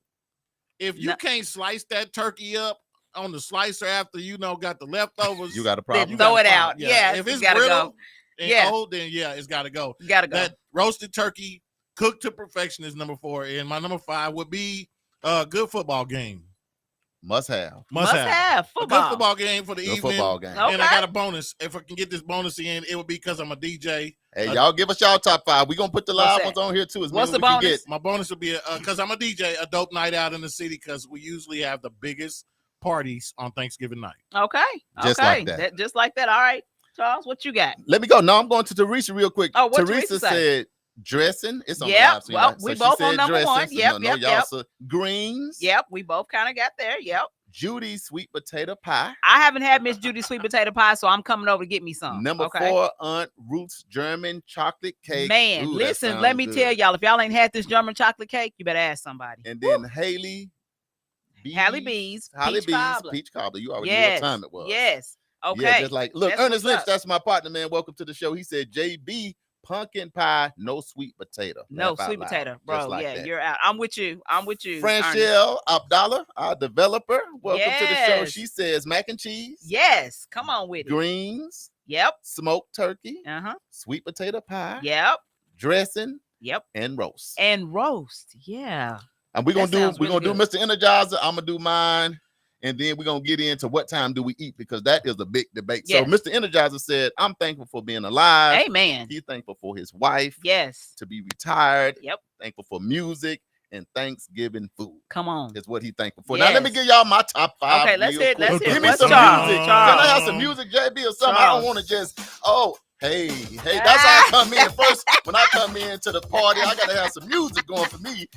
if you No. can't slice that turkey up on the slicer after got the leftovers, You got a Then problem. throw gotta it find- out. Yeah. If it's it's gotta brittle go. and Yeah. old, then it's got to go. You gotta go. That roasted turkey cooked to perfection is number 4, and my number 5 would be a good football game. Must have. Must have a football. good football game for the Good evening. football game. Oh. And I Okay. got a bonus. If I can get this bonus in, it would be because I'm a DJ. Hey, y'all give us y'all top 5. We're going to put the What's live that? ones on here too. As What's many the as we can bonus? get. My bonus would be because I'm a DJ, a dope night out in the city because we usually have the biggest parties on Thanksgiving night. Okay. Just okay. like that. Just like that. All right, Charles, what you got? Let me go. No, I'm going to Teresa real quick. Oh, what Teresa Teresa say? said dressing. It's on the Yep. live stream, Well, right? we she both on said number one. dressing, so Yep, y'all yep, yep. so greens. Yep, we both kind of got there. Yep. Judy sweet potato pie. I haven't had Miss Judy's sweet potato pie, so I'm coming over to get me some. Number okay? 4, Aunt Ruth's German chocolate cake. Man, Ooh, that listen, let sounds me good. tell y'all, if y'all ain't had this German chocolate cake, you better ask somebody. And then Haley Halle B's Holly peach B's cobbler. peach cobbler. You already Yes. knew what time it was. Yes. Okay. Yeah, just like look, That's Ernest what's Lynch, up. that's my partner, man. Welcome to the show. He said JB pumpkin pie, no sweet potato. No Laugh out sweet loud. potato, Just bro. like Yeah, that. you're out. I'm with you. Ernest. Franchelle Abdallah, our developer. Welcome to the show. Yes. She says mac and cheese, Yes. Come on with it. greens, Yep. smoked turkey, Uh-huh. sweet potato pie, Yep. dressing, Yep. and roast. And roast. Yeah. And we're That gonna sounds do really Mr. Energizer. I'm gonna do mine, and then we're gonna get into what time do we eat because that is a big debate. Yes. So Mr. Energizer said, I'm thankful for being alive. Amen. He's thankful for his wife Yes. to be retired. Yep. Thankful for music and Thanksgiving food. Come on. Is what he's thankful for. Now let me Yes. give y'all my top 5. Okay, let's real hear it. quick. Let's hear it. Give me What's some Charles? music. Charles. Can I have some music, JB, or something? I Charles. don't want to just hey, that's how I come in first. When I come into the party, I gotta have some music going for me.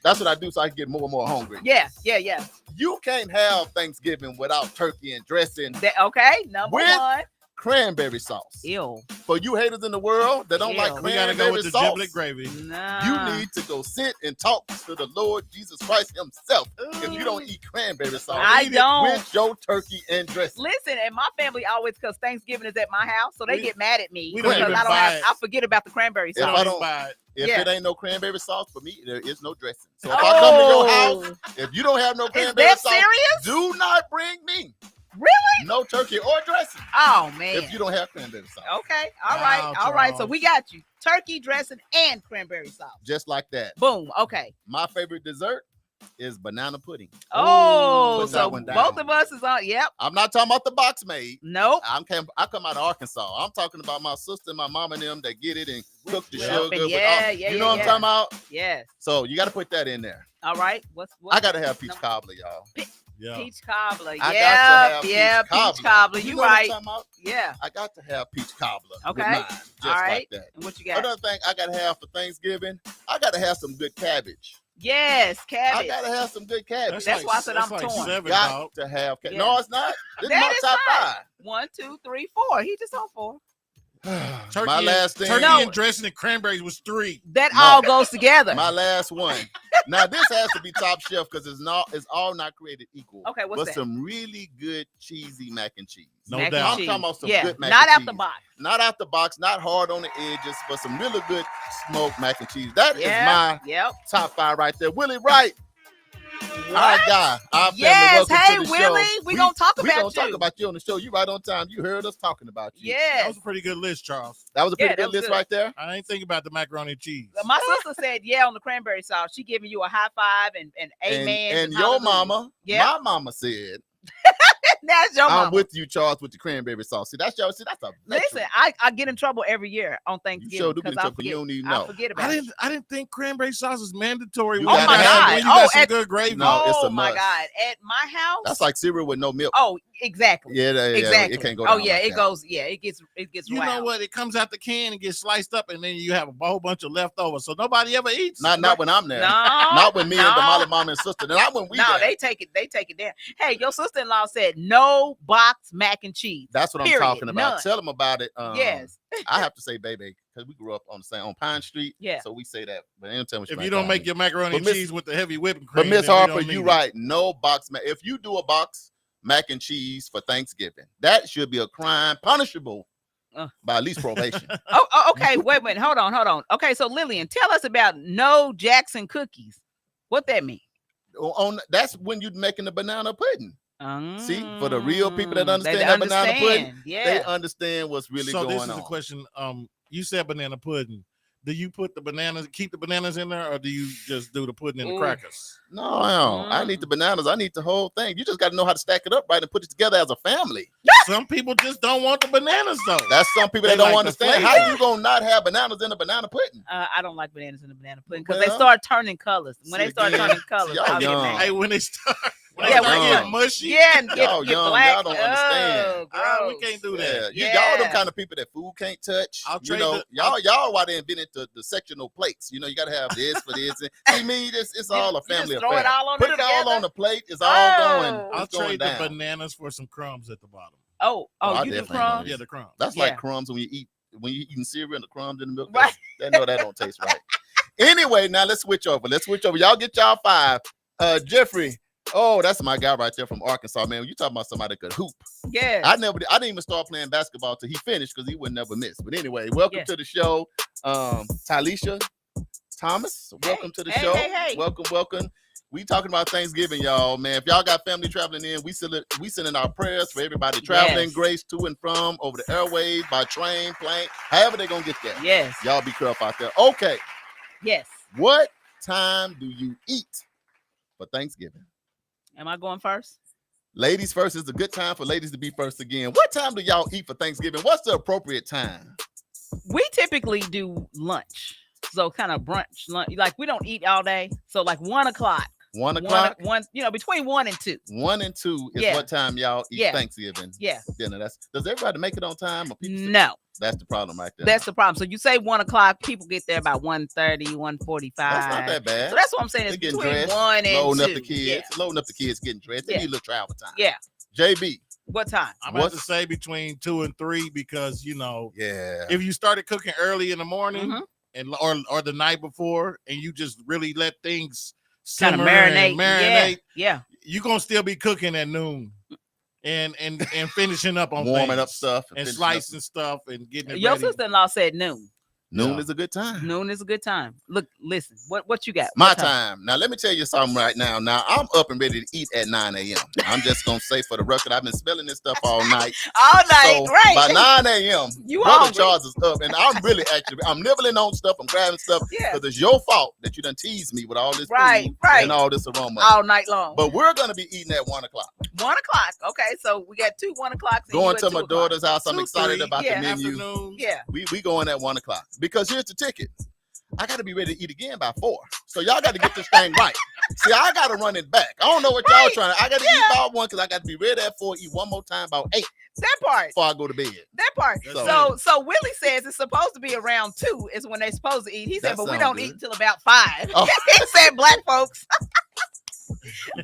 That's what I do so I can get more and more hungry. Yeah. Yeah. Yeah. You can't have Thanksgiving without turkey and dressing, Okay. Number With- 1. cranberry sauce. Ew. For you haters in the world that don't Ew. like We gotta cranberry go with the sauce, giblet gravy. Nah. you need to go sit and talk to the Lord Jesus Christ himself. If you don't eat cranberry sauce, I eat it don't. with your turkey and dressing. Listen, and my family always, because Thanksgiving is at my house, so they We- get mad at me we don't because even I don't buy have. it. I forget about the cranberry If sauce. I don't- buy it. If Yeah. it ain't no cranberry sauce for me, there is no dressing. So if I come to your house, if you don't have no Is cranberry that sauce, serious? do not bring me Really? no turkey or dressing Oh man. if you don't have cranberry sauce. Okay. All right. Wow, All right. So Charles. we got you. Turkey dressing and cranberry sauce. Just like that. Boom. Okay. My favorite dessert is banana pudding. Oh, put that so one down. both of us is on. Yep. I'm not talking about the box made. Nope. I come out of Arkansas. I'm talking about my sister and my mom and them that get it and cook the Yep, sugar. and with yeah, all- yeah, you know yeah, what I'm talking about? Yes. So you got to put that in there. All right. What's I got to have peach No. cobbler, y'all. Yeah. peach cobbler? I got to Yeah. have Yeah. peach Peach cobbler. cobbler. You You know what I'm right. talking about? Yeah. I got to have peach cobbler. Okay. With mine, just All right. like that. And what you got? Another thing I got to have for Thanksgiving, I got to have some good cabbage. Yes, I cabbage. got to have some good cabbage. That's why I said that's I'm like torn. 7, Got dog. to have Yeah. No, it's not. This That is is my top right. 1, 2, 3, 4. He just on 4. 5. Turkey My and- last thing. Turkey No. and dressing and cranberries was 3. That No. all goes together. My last one. Now this has to be top shelf because it's all not created equal. Okay, what's but that? some really good cheesy mac and cheese. No Mac and doubt. I'm cheese. talking about some Yeah, good mac not and out cheese. the box. Not out the box, not hard on the edges, but some really good smoked mac and cheese. That is Yeah. my Yep. top 5 right there. Willie Wright, our guy, our family. Yes. Welcome Hey, to the Willie, show. we gonna talk we about gonna talk you. about you on the show. You right on time. You heard us talking about you. That Yes. was a pretty good list, Charles. That was a pretty Yeah, that good was list good. right there. I ain't thinking about the macaroni and cheese. My sister said yeah on the cranberry sauce. She giving you a high five and amen. And your mama, Yeah. my mama said That's your I'm mama. with you, Charles, with the cranberry sauce. See, that's that's a Listen, I get in trouble every year on You Thanksgiving sure do get in I trouble. You forget. don't even I know. forget about I it. didn't think cranberry sauce was mandatory. You when gotta my have God. it. when you got some at- good gravy. No, it's a my must. God! At my house, That's like cereal with no milk. oh, exactly. Yeah, Exactly. it can't go Oh down yeah, like it that. goes. Yeah, it gets. You know wild. what? It comes out the can and gets sliced up, and then you have a whole bunch of leftovers. So nobody ever eats. Not when I'm there. No, Not when me and the no. Molly mom and sister. Not when we No, there. they take it down. Hey, your sister-in-law said no box mac and cheese. That's what Period. I'm talking about. None. Tell them about it. Yes. I have to say, baby, because we grew up on Pine Street. Yeah. So we say that. But they don't tell me If you don't make your macaroni But and Miss- cheese with the heavy whipping cream, But Miss then we Harper, don't you need right. No box mac. If you do a box mac and cheese for Thanksgiving, that should be a crime punishable by at least probation. Okay. Wait. Hold on. Okay, so Lillian, tell us about no Jackson cookies. What that mean? That's when you're making the banana pudding. See, for the real people that understand They that banana pudding, understand. Yeah. they understand what's really So going this is on. the question. You said banana pudding. Do you put the bananas, keep the bananas in there, or do you just do the pudding in the Ooh. crackers? No, I need the bananas. I need the whole thing. You just got to know how to stack it up right and put it together as a family. Some people just don't want the bananas though. That's some people They that don't like the understand. flavor. How you gonna not have bananas in a banana pudding? I don't like bananas in the banana pudding because they Well, start turning colors. When see, they start again, turning colors, y'all I'll get young. mad. Hey, when they start, when Yeah, they when start you- getting mushy, Yeah, and Y'all get young, black. y'all don't understand. Oh, we gross. can't do Yeah, that. y'all the Yeah. kind of people that food can't touch. I'll You trade know, the- y'all why they invented the sectional plates. You know, you gotta have this for this. See me, it's all a You family just throw affair. it all on Put there it all together? on the plate. It's all going. Oh. I'll It's going trade down. the bananas for some crumbs at the bottom. Oh, I you do definitely crumbs? know. Yeah, the crumbs. That's Yeah. like crumbs when you're eating cereal and the crumbs in the milk. Right. That don't taste right. Anyway, now let's switch over. Y'all get y'all 5. Jeffrey. Oh, that's my guy right there from Arkansas, man. You talking about somebody that could hoop. Yes. I didn't even start playing basketball till he finished because he would never miss. But anyway, welcome Yes. to the show. Talisha Thomas, welcome to the show. Hey. Welcome. We talking about Thanksgiving, y'all, man. If y'all got family traveling in, we sending our prayers for everybody traveling, Yes. grace to and from over the airwaves, by train, plane, however they're gonna get there. Yes. Y'all be careful out there. Okay, Yes. what time do you eat for Thanksgiving? Am I going first? Ladies first is a good time for ladies to be first again. What time do y'all eat for Thanksgiving? What's the appropriate time? We typically do lunch. So kind of brunch lunch. Like we don't eat all day. So like 1 o'clock. 1 o'clock? One, between 1 and 2. 1 and 2 is Yeah. what time y'all eat Yeah. Thanksgiving Yeah. dinner. Does everybody make it on time? Or people No. That's the problem right there. That's the problem. So you say 1 o'clock, people get there about 1:30, 1:45. That's not that bad. So that's what I'm saying. It's They're getting between dressed, 1 and 2. loading up the kids, Yeah. loading up the kids getting dressed. They Yeah. need a little travel time. Yeah. JB. What time? I'm about to say between 2 and 3 because Yeah. if you started cooking early in the morning Mhm. and or the night before, and you just really let things Kind of simmer and marinate, Yeah. you're gonna still be cooking at noon and finishing up on Warming things up stuff and finishing up. slicing stuff and getting it Your ready. sister-in-law said noon. Noon Yeah. is a good time. Noon is a good time. Look, listen. What you got? My What time. Now, let me tell you something right now. Now, I'm up and ready to eat at 9 a.m. I'm just going to say for the record, I've been smelling this stuff all night. All night, So right? by 9 a.m., You Brother hungry. Charles is up. And I'm really I'm nibbling on stuff. I'm grabbing stuff. Yeah. Because it's your fault that you done teased me with all this Right, food right. and all this aroma. All night long. But we're going to be eating at 1 o'clock. 1 o'clock. Okay, so we got 2 1 o'clocks. and you Going at to 2 my o'clock. daughter's house. I'm 2, excited 3, about yeah, the menu. afternoon. Yeah. We going at 1 o'clock. Because here's the ticket. I got to be ready to eat again by 4. So y'all got to get this thing right. See, I got to run it back. I don't know what y'all Right. trying to. I got to eat by 1 because I got to be ready at 4, eat one more time about 8 That part. before I go to bed. That part. So- So Willie says it's supposed to be around 2 is when they're supposed to eat. He said, That but we sound don't good. eat until about 5. Oh. He said, black folks.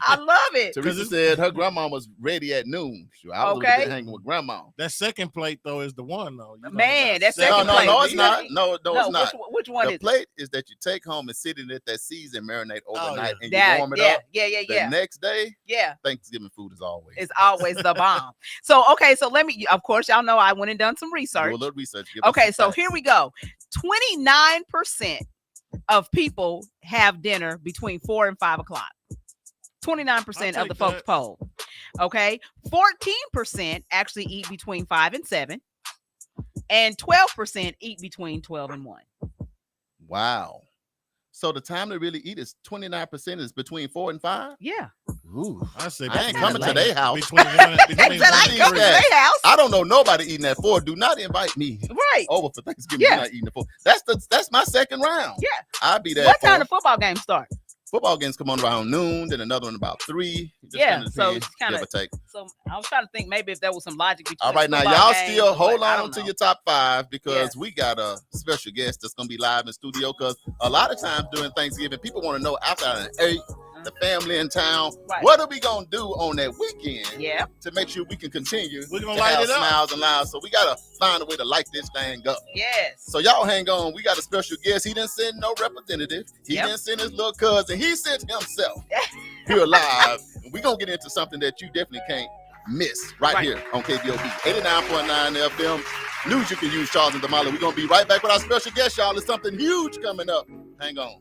I love it. Teresa said her grandma was ready at noon. Sure, I was Okay. hanging with grandma. That second plate though is the one though. Man, that No, second no, plate. no, it's You not. think- No, it's not. Which one The is plate is that you take home and sit in it that season marinate overnight and that? you warm it Yeah, up. yeah. The next day, Yeah. Thanksgiving food is always. It's always the bomb. So, okay, so let me, of course, y'all know I went and done some Do a research. little research. Give us Okay, some so facts. here we go. 29% of people have dinner between 4 and 5 o'clock. 29% I'll of the take folks that. polled. Okay, 14% actually eat between 5 and 7, and 12% eat between 12 and 1. Wow. So the time to really eat is 29% is between 4 and 5. Yeah. Ooh, I say I ain't between coming to one- their house. Between one and They said I three. ain't come to their house. I don't know nobody eating at 4. Do not invite me Right. over for Thanksgiving. Yeah. You're not eating at 4. That's my second round. Yeah. I'll be there. What time the football game start? Football games come on around noon, then another one about 3. It just Yeah, kinda so depends, it's kinda- give or take. So I was trying to think maybe if there was some logic between. All right, now football y'all games still or hold what, I on don't to know. your top 5 because Yeah. we got a special guest that's gonna be live in studio. Because a lot of times during Thanksgiving, people want to know after an 8, the family in town, Right. what are we gonna do on that weekend? Yeah. To make sure we can continue We're gonna to light have it up. smiles and laughs. So we gotta find a way to light this thing up. Yes. So y'all hang on. We got a special guest. He didn't send no representative. He Yep. didn't send his little cousin. He sent himself here live. And we're gonna get into something that you definitely can't miss right here on KBOB 89.9 FM. News you can use, Charles and Damali. We're gonna be right back with our special guest, y'all. There's something huge coming up. Hang on.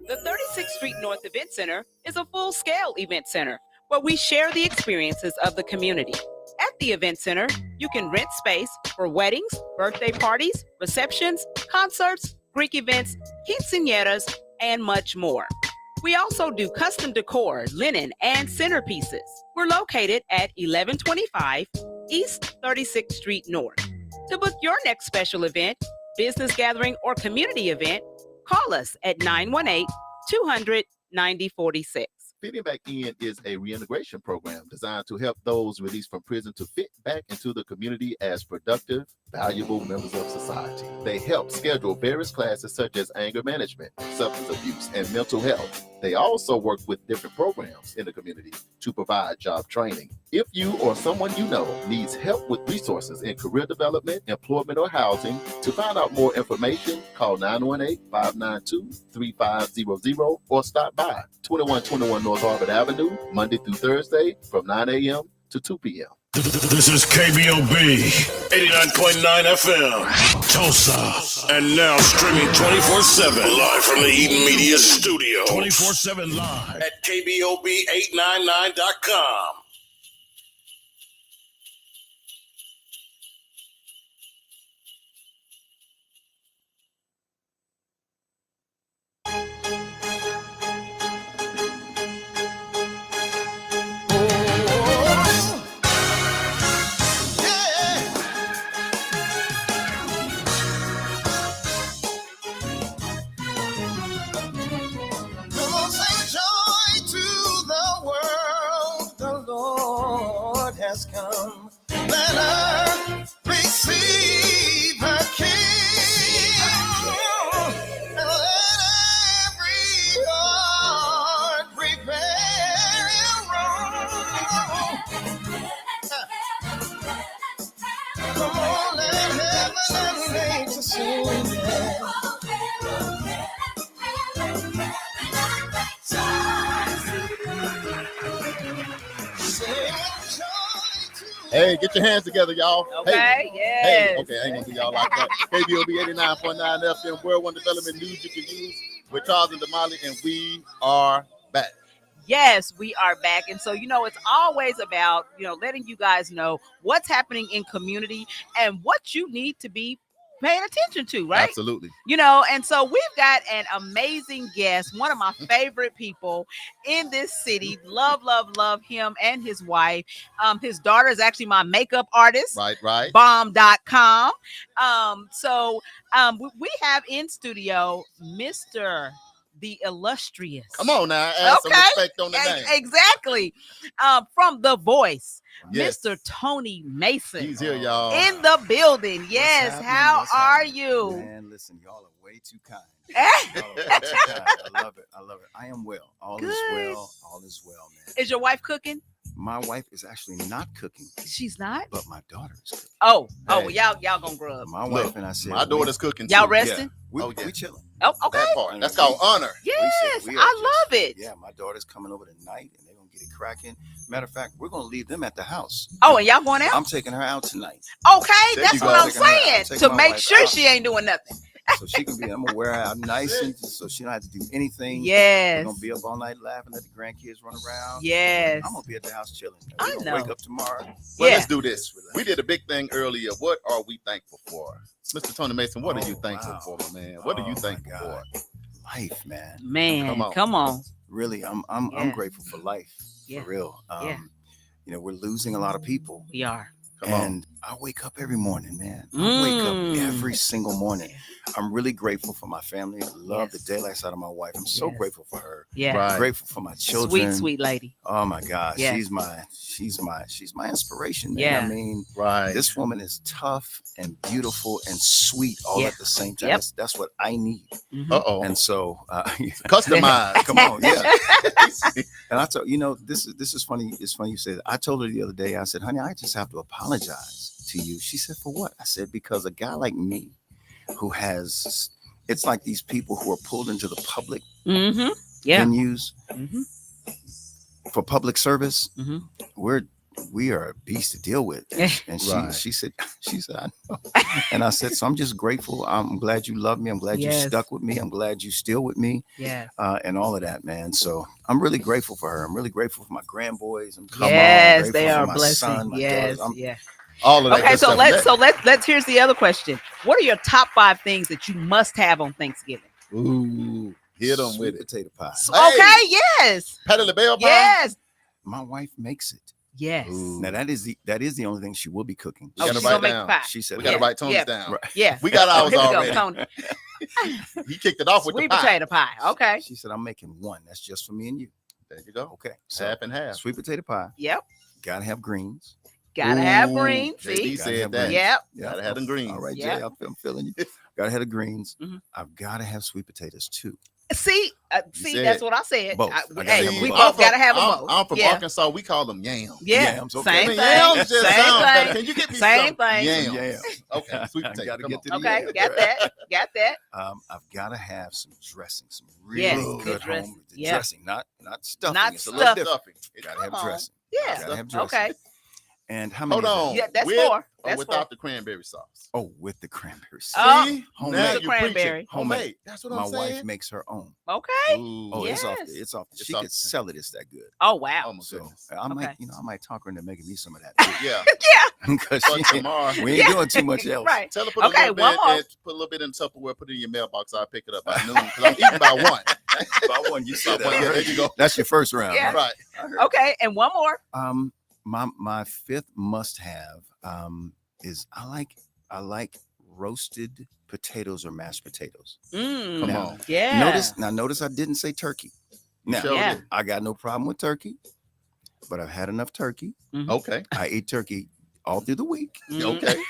The 36th Street North Event Center is a full-scale event center where we share the experiences of the community. At the event center, you can rent space for weddings, birthday parties, receptions, concerts, Greek events, quinceañeras, and much more. We also do custom decor, linen, and centerpieces. We're located at 1125 East 36th Street North. To book your next special event, business gathering, or community event, call us at 918-200-9046. Fitting Back In is a reintegration program designed to help those released from prison to fit back into the community as productive, valuable members of society. They help schedule various classes such as anger management, substance abuse, and mental health. They also work with different programs in the community to provide job training. If you or someone you know needs help with resources in career development, employment, or housing, to find out more information, call 918-592-3500 or stop by 2121 North Harvard Avenue, Monday through Thursday from 9 a.m. to 2 p.m. This is KBOB 89.9 FM, Tulsa. And now streaming 24/7 live from the Eden Media Studio. 24/7 live at KBOB899.com. Has come. Let her receive her King, and let every heart prepare and roll. Come on, let heaven and nature sing. Hey, get your hands together, y'all. Okay, Hey. yes. Hey, okay, I ain't gonna do y'all like that. KBOB 89.9 FM, World One Development News you can use with Charles and Damali, and we are back. Yes, we are back. And so, it's always about, letting you guys know what's happening in community and what you need to be paying attention to, right? Absolutely. And so we've got an amazing guest, one of my favorite people in this city. Love him and his wife. His daughter is actually my makeup artist. Right. Bomb.com. We have in studio Mr. the illustrious. Come on now, add some respect on the name. Exactly. From The Voice. Yes. Mr. Tony Mason. He's here, y'all. In the building. Yes. How are you? Man, listen, y'all are way too kind. Y'all are way too kind. I love it. I am well. All is well, man. Is your wife cooking? My wife is actually not cooking. She's not? But my daughter is cooking. Oh, Hey. well, y'all gonna grub. My wife and I said, My daughter's cooking too. Y'all resting? We Oh, yeah. chilling. Oh, okay. That part. That's called honor. Yes, We are I just- love it. Yeah, my daughter's coming over tonight and they're going to get it cracking. Matter of fact, we're going to leave them at the house. Oh, and y'all going out? I'm taking her out tonight. Okay, There that's you what go. I'm Taking her out. saying. Taking To my make wife sure out. she ain't doing nothing. So she can be, I'm going to wear her out nice and so she don't have to do anything. Yes. We're going to be up all night laughing, let the grandkids run around. Yes. I'm going to be at the house chilling. I We're going to know. wake up tomorrow. Well, Yeah. let's do this. We did a big thing earlier. What are we thankful for? Mr. Tony Mason, what are you Oh, thankful wow. for, my man? What are you Oh, my thankful God. for? life, man. Man, come on. Really, I'm Yeah. grateful for life, Yeah. for real. Yeah. You know, we're losing a lot of people. We are. And I wake up every morning, man. I wake up every single morning. Yeah. I'm really grateful for my family. I love Yes. the daylight side of my wife. I'm so Yes. grateful for her. Yeah. Right. Grateful for my children. Sweet, sweet lady. Oh my God. Yeah. She's my inspiration, man. Yeah. I mean, Right. this woman is tough and beautiful and sweet all Yeah. at the same time. Yep. That's what I need. Mhm. Uh-oh. And so Customized. come on, yeah. And I told this is funny. It's funny you say that. I told her the other day, I said, honey, I just have to apologize to you. She said, for what? I said, because a guy like me who has, it's like these people who are pulled into the public Mm-hmm. Yeah. venues Mm-hmm. for public service. Mm-hmm. We are a beast to deal with. And Right. she said, I know. And I said, so I'm just grateful. I'm glad you love me. I'm glad you Yes. stuck with me. I'm glad you still with me. Yeah. And all of that, man. So I'm really grateful for her. I'm really grateful for my grandboys. Yes, grateful they for are a my blessing. son, my Yes. daughters. Yeah. All of that. Okay, good so stuff. let's here's the other question. What are your top 5 things that you must have on Thanksgiving? Ooh, hit them Sweet with it. potato pie. Okay, yes. Patty LaBelle pie. Yes. My wife makes it. Yes. Ooh. Now that is the only thing she will be cooking. We Oh, gotta she's write gonna make down. the pie. She said, We got to Yeah. write Tony's Yeah. down. Right. Yeah. We got ours Here we go, already. Tony. He kicked it off with Sweet the pie. potato pie. Okay. She said, I'm making one. That's just for me and you. There you go. Okay. So Half and half. sweet potato pie. Yep. Gotta have greens. Gotta have Ooh, greens. JD See? Gotta said have that. greens. Yep. Gotta have them greens. All right, Yeah. Jay, I'm feeling you. Gotta have the greens. Mhm. I've gotta have sweet potatoes too. See, said that's what I said. both. I gotta Hey, have them we both. both gotta have them I'm, both. I'm from Yeah. Arkansas. We call them yams. Yeah. Yams, okay. Same I mean, thing. yams just Same sound better. thing. Can you get me Same some thing. yams? Yeah. Okay, sweet I potato. gotta Come get on. to the Okay, yams. got that. Got that. I've gotta have some dressing, some really Yes, good good dressing. home Yeah. dressing, not stuffing. Not it's A a little little different. stuffing. Gotta Come have on. dressing. Yeah. Gotta have dressing. Okay. And how many? Hold is on. Yeah, that's With 4. or That's without 4. the cranberry sauce? Oh, with the cranberry sauce. Oh, See? homemade. Now The you preaching. cranberry. Homemade. That's what My I'm saying. wife makes her own. Okay. Ooh. Oh, Yes. it's off. It's She off could the- sell it. It's that good. Oh wow. Oh my So goodness. I might, Okay. I might talk her into making me some of that too. Yeah. Because But tomorrow, we ain't Yeah. doing too much else. Right. tell her put a Okay, little one bit more. and put a little bit in Tupperware. Put it in your mailbox. I'll pick it up by noon because I'm eating by 1. By one, you said that. Yeah, there right? you go. That's your first round. Yeah. right? Right. Okay, and one more. My fifth must have is I like roasted potatoes or mashed potatoes. Mm, Come Now, on. yeah. Notice I didn't say turkey. Now Sure Yeah. did. I got no problem with turkey, but I've had enough turkey. Okay. I eat turkey all through the week. Mhm. Okay.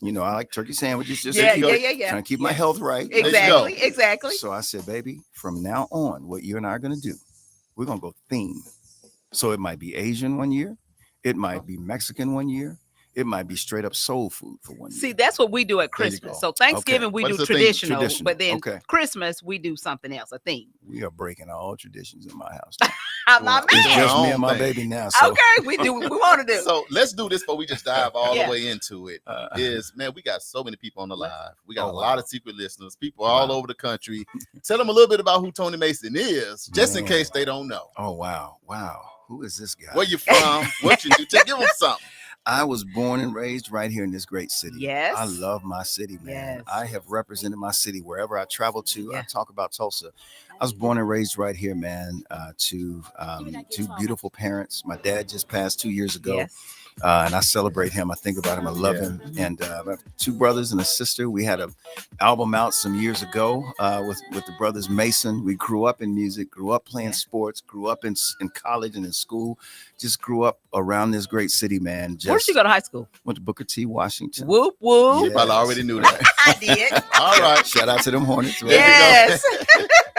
You know, I like turkey sandwiches. Just Yeah, to keep, yeah. trying to keep my health right. you go. Exactly. Exactly. So I said, baby, from now on, what you and I are going to do, we're going to go theme. So it might be Asian one year. It might be Mexican one year. It might be straight up soul food for one See, year. that's what we do at There you Christmas. go. So Thanksgiving we What do is the theme? traditional, Traditional. but then Okay. Christmas we do something else, a theme. We are breaking all traditions in my house. I'm not Well, It's mad. just me own and my thing. baby now. So Okay, we do what we want to do. So let's do this before we just dive all Yeah. the way into it. Is man, we got so many people on the live. We got Oh, a lot wow. of secret listeners, people all Wow. over the country. Tell them a little bit about who Tony Mason is, just in Man. case they don't know. oh wow. Who is this guy? Where you from? What you do? Give them something. I was born and raised right here in this great city. Yes. I love my city, man. Yes. I have represented my city wherever I travel to. I Yeah. talk about Tulsa. I was born and raised right here, man, to two beautiful parents. My dad just passed 2 years ago. Yes. And I celebrate him. I think about him. I love Yeah. him. And I have 2 brothers and a sister. We had an album out some years ago with the brothers Mason. We grew up in music, grew up playing Yeah. sports, grew up in college and in school. Just grew up around this great city, man. Where did you go to high school? Went to Booker T, Washington. Whoop whoop. You probably already knew that. I did. All right. Shout out to them Hornets. man. Yes.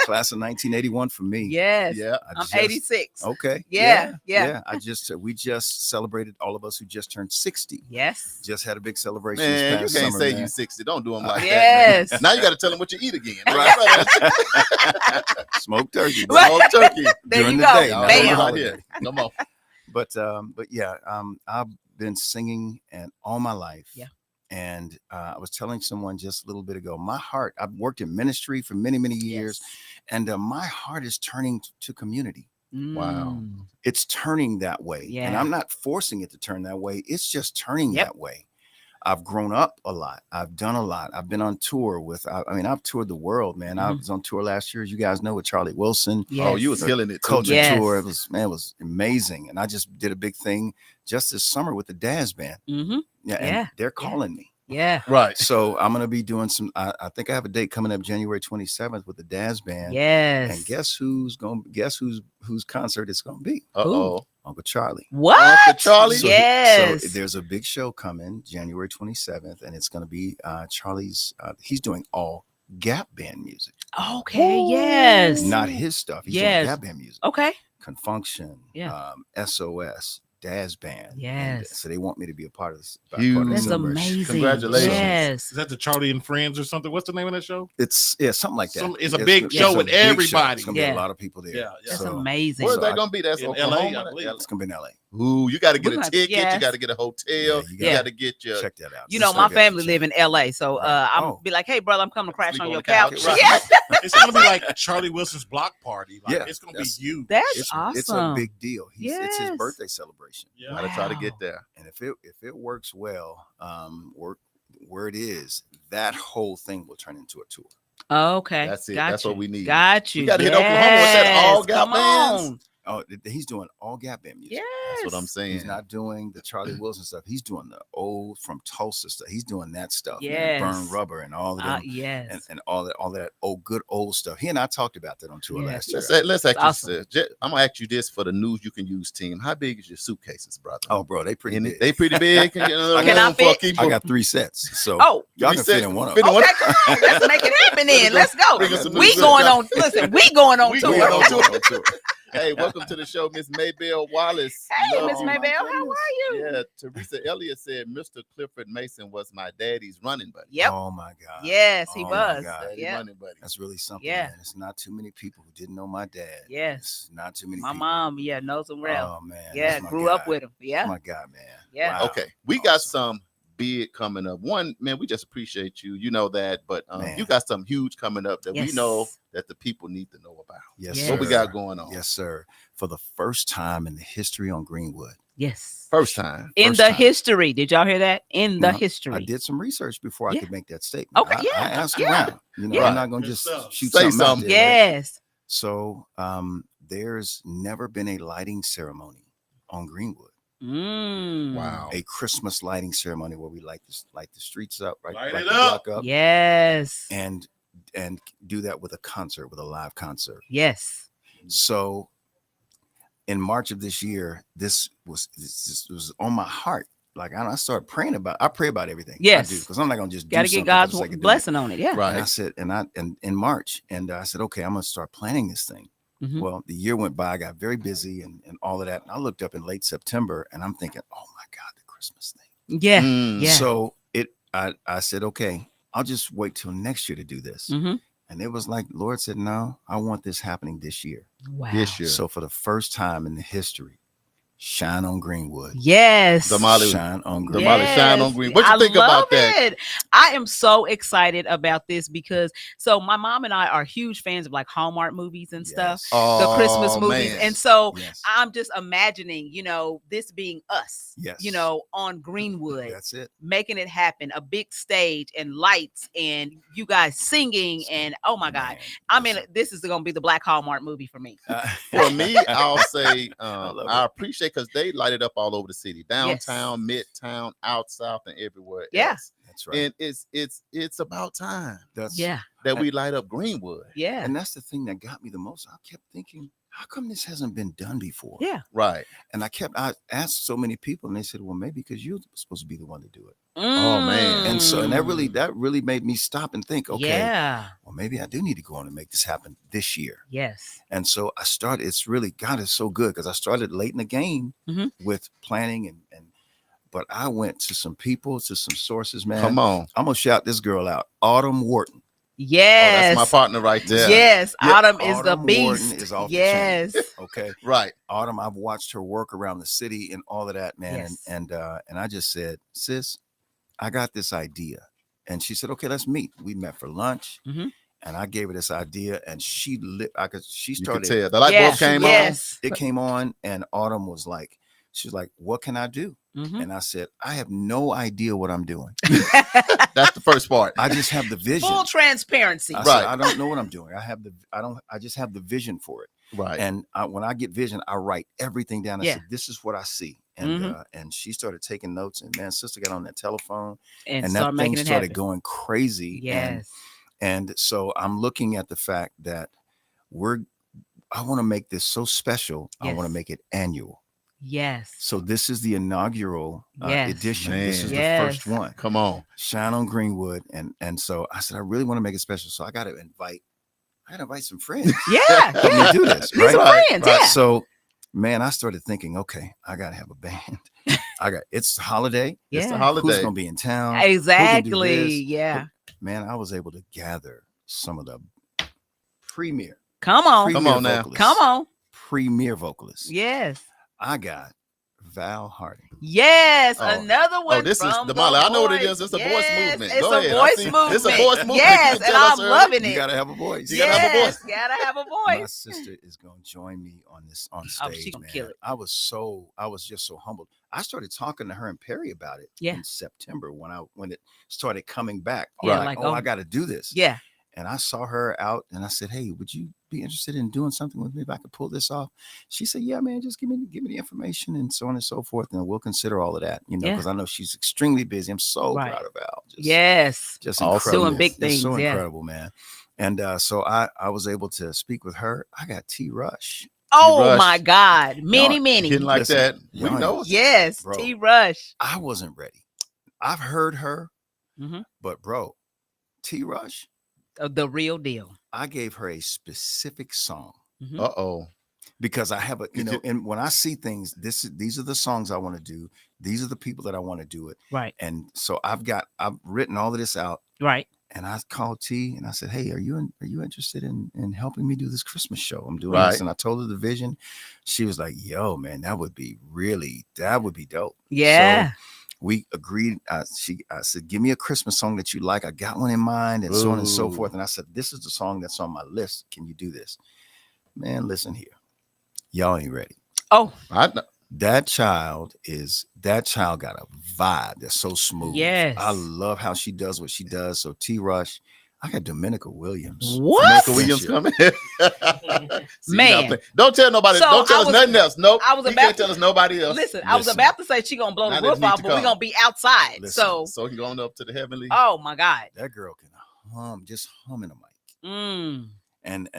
Class of 1981 for me. Yes. Yeah. I'm 86. Okay. Yeah. We just celebrated, all of us who just turned 60. Yes. Just had a big celebration Man, this you past can't summer, say man. you 60. Don't do them like that. Yes. Man. Now you got to tell them what you eat again. Smoked turkey. Right. Whole turkey. There During you the go. day, Y'all not know on the Bam. right holiday. here. Come on. But yeah, I've been singing and all my life. Yeah. And I was telling someone just a little bit ago, my heart, I've worked in ministry for many, many years, and my heart is turning to community. Wow. Mm. It's turning that way. And Yeah. I'm not forcing it to turn that way. It's just turning Yep. that way. I've grown up a lot. I've done a lot. I've been on tour with. I mean, I've toured the world, man. I was on tour last year, as you guys know, with Charlie Wilson. Oh, you was Yes. killing it too. Culture Yes. tour. It was amazing. And I just did a big thing just this summer with the Daz Band. Mm-hmm. Yeah, and Yeah. they're calling me. Yeah. Right. So I'm gonna be doing some. I think I have a date coming up January 27th with the Daz Band. Yes. And guess whose concert it's gonna be? Uh-oh. Uncle Charlie. What? Uncle Charlie? So Yes. so there's a big show coming January 27th, and it's gonna be Charlie's. He's doing all Gap Band music, Okay. Yes. not his stuff. He's Yes. doing Gap Band music. Okay. Confunction. Yeah. SOS. Daz Band. And Yes. so they want me to be a part of this. Huge. Part of the That's celebration. amazing. Congratulations. Yes. Is that the Charlie and Friends or something? What's the name of that show? It's something like that. It's a big show it's a with big show. everybody. It's gonna be Yeah. a lot of people there. Yeah, yeah. That's So amazing. Where's So that I- gonna be? That's in Oklahoma. LA, I believe. it's gonna be in LA. Ooh, you got to get We're a gonna- ticket. yes. You got to get a hotel. Yeah, You Yeah. got to get your. Check that out. You know, Just my check it out. family live in LA, so I'm Oh. be like, hey, brother, I'm coming to crash Sleep on on your the couch. couch. Right. Yeah. It's gonna be like Charlie Wilson's block party. Like, Yeah, it's gonna be that's- huge. That's It's awesome. a big deal. It's his Yes. birthday celebration. Yeah. Got to try to get Wow. there. And if it works well, where it is, that whole thing will turn into a tour. Okay. That's it. Got That's you. what we need. Got you. We gotta hit Oklahoma with that all Yes. Gap Come bands. on. Oh, he's doing all Gap Band music. Yes. That's what I'm saying. He's not doing the Charlie Wilson stuff. He's doing the old from Tulsa stuff. He's doing that stuff. man. Yes. Burn Rubber and all of them. Yes. And all that old stuff. He and I talked about that on tour Yes. last year. Let's ask awesome. you. I'm gonna ask you this for the news you can use team. How big is your suitcases, brother? Oh, bro, they pretty big. They pretty big. Can you get another Can I room for a fit? keeper? I got 3 sets, so Oh, y'all we can said- fit in one of fit them. in one- okay, come on. Let's make it happen then. Let's go. Bring us some We new going stuff. on. Listen, we going on We tour. going on We're on tour. Hey, welcome to the show, Miss Maybelle Wallace. Hey, Love Miss you. Maybelle, how are you? Yeah, Teresa Elliott said Mr. Clifford Mason was my daddy's running buddy. Yep. Oh my God. Yes, he Oh, my was. God. Daddy Yeah. running buddy. That's really something. Yeah. Man. It's not too many people who didn't know my dad. Yes. It's not too many My people. mom, knows him well. Oh man. Yeah, that's my grew up guy. with him. Yeah. Oh my God, man. Yeah. Wow. Okay, we got Awesome. some big coming up. One, man, we just appreciate you. You know that, but Man. you got some huge coming up that we Yes. know that the people need to know about. Yes, Yes. What we sir. got going on? Yes, sir. For the first time in the history on Greenwood. Yes. First time. In First the time. history. Did y'all hear that? In the No, history. I did some research before I Yeah. could make that statement. Okay, I yeah, asked yeah, around. You know, yeah. I'm not gonna Good just stuff. shoot Say something out something. there, right? Yes. So there's never been a lighting ceremony on Greenwood. Mm. Wow. A Christmas lighting ceremony where we light the streets up, right? Light light it the up. block Yes. and do that with a concert, with a live concert. Yes. So in March of this year, this was on my heart. Like I started praying about. I pray about everything. Yes. I do, because I'm not gonna just Got to do get something for God's the sake of doing it. blessing on it. Yeah. Right. And I said, and in March, and I said, okay, I'm gonna start planning this thing. Mhm. Well, the year went by, I got very busy and all of that. And I looked up in late September, and I'm thinking, oh my God, the Christmas thing. Yeah. Mm. Yeah. So I said, okay, I'll just wait till next year to do this. Mhm. And it was like, Lord said, no, I want this happening this year. Wow. This year. So for the first time in the history, Shine on Greenwood. Yes. Damali, Shine on Damali, Greenwood. shine on green. What you I think about love that? it. I am so excited about this because my mom and I are huge fans of like Hallmark movies and stuff, Yes. the Christmas Oh, movies. man. And so Yes. I'm just imagining, this being us, Yes. on Greenwood, That's it. making it happen, a big stage and lights and you guys singing. And oh my God, Man, I mean, listen. this is going to be the Black Hallmark movie for me. For me, I'll say love I it. appreciate because they light it up all over the city, downtown, midtown, out south, and everywhere Yeah. else. That's right. And it's about time That's Yeah. that we light up Greenwood. Yeah. And that's the thing that got me the most. I kept thinking, how come this hasn't been done before? Yeah. Right. And I asked so many people, and they said, well, maybe because you're supposed to be the one to do it. Oh, man. And so, and Mm. that really made me stop and think, okay, Yeah. well, maybe I do need to go on and make this happen this year. Yes. And so I started, it's really, God is so good because I started late in the game Mhm. with planning but I went to some people, to some sources, man. Come on. I'm going to shout this girl out, Autumn Wharton. Yes. Oh, that's my partner right there. Yes. Yeah, Autumn is the Autumn Wharton beast. is off the Yes. chain. Okay. Right. Autumn, I've watched her work around the city and all of that, man. Yes. And I just said, sis, I got this idea. And she said, okay, let's meet. We met for lunch. Mhm. And I gave her this idea, and she lit. She You can started. tell. The light bulb Yes. came on. Yes. It came on, and Autumn was like, she's like, what can I do? Mhm. And I said, I have no idea what I'm doing. That's the first part. I just have the vision. Full transparency. I said, Right. I don't know what I'm doing. I just have the vision for it. Right. And when I get vision, I write everything down. I Yeah. said, this is what I see. And Mhm. And she started taking notes. And man, sister got on that telephone, And and start that thing making it started happen. going crazy. Yes. And so I'm looking at the fact that I want to make this so special. I want Yes. to make it annual. Yes. So this is the inaugural Yes. edition. This is Man. the first Yes. one. Come on. Shine on Greenwood. And so I said, I really want to make it special. So I got to invite some friends. Yeah. Help me Yeah. do this, Meet some right? friends. right. Yeah. So, man, I started thinking, okay, I gotta have a band. It's the holiday. It's the Yeah. holiday. Who's gonna be in town? Who can do Exactly. this? Yeah. Man, I was able to gather some of the premier Come on. Come on now. vocalists. Come on. Premier vocalists. Yes. I got Val Harding. Yes. Oh. Another one. Oh, this is from the Molly. I know what it voice. is. It's a voice Yes, movement. It's Go a ahead. I voice see- movement. it's a voice movement. Yes, You and tell us I'm earlier. loving You it. gotta have a voice. You gotta have a voice. Gotta have a My voice. sister is gonna join me on Oh, stage. she gonna man. kill it. I was just so humbled. I started talking to her and Perry about it Yeah. in September when it started coming back. Yeah, Like, like, oh, oh. I got to do this. Yeah. And I saw her out, and I said, "Hey, would you be interested in doing something with me if I could pull this off?" She said, "Yeah, man, just give me the information and so on and so forth, and we'll consider all of that, Yeah. because I know she's extremely busy. I'm so Right. proud of Val. Yes. Just Awesome. incredible. Doing big It's so things, yeah. incredible, man. And so I was able to speak with her. I got T Rush. Oh Rush. my God. Many. Getting like Listen, that. We y'all know. ain't- Yes. Bro. T Rush. I wasn't ready. I've heard her, Mhm. but bro, T Rush, The real deal. I gave her a specific song Uh-oh. because I have a, Is it- and when I see things, these are the songs I want to do. These are the people that I want to do it. Right. And so I've written all of this out, Right. and I called T and I said, "Hey, are you interested in helping me do this Christmas show? I'm doing Right. this." And I told her the vision. She was like, "Yo, man, that would be dope." Yeah. So we agreed. I said, "Give me a Christmas song that you like. I got one in mind," and so on and so Ooh. forth. And I said, "This is the song that's on my list. Can you do this?" Man, listen here. Y'all ain't ready. Oh, That child got a vibe that's so smooth. Yes. I love how she does what she does. So T Rush, I got Dominica Williams. What? Dominica Williams coming. See, Man. now, don't tell nobody. So Don't tell I us was- nothing else. Nope. I was You about can't to- tell us nobody else. listen, I was Listen. about to say she gonna blow Now the they roof need off, to but we're come. gonna be outside. Listen. So, So he going up to the heavenly. oh my God. That girl can just humming a mic. Mm. And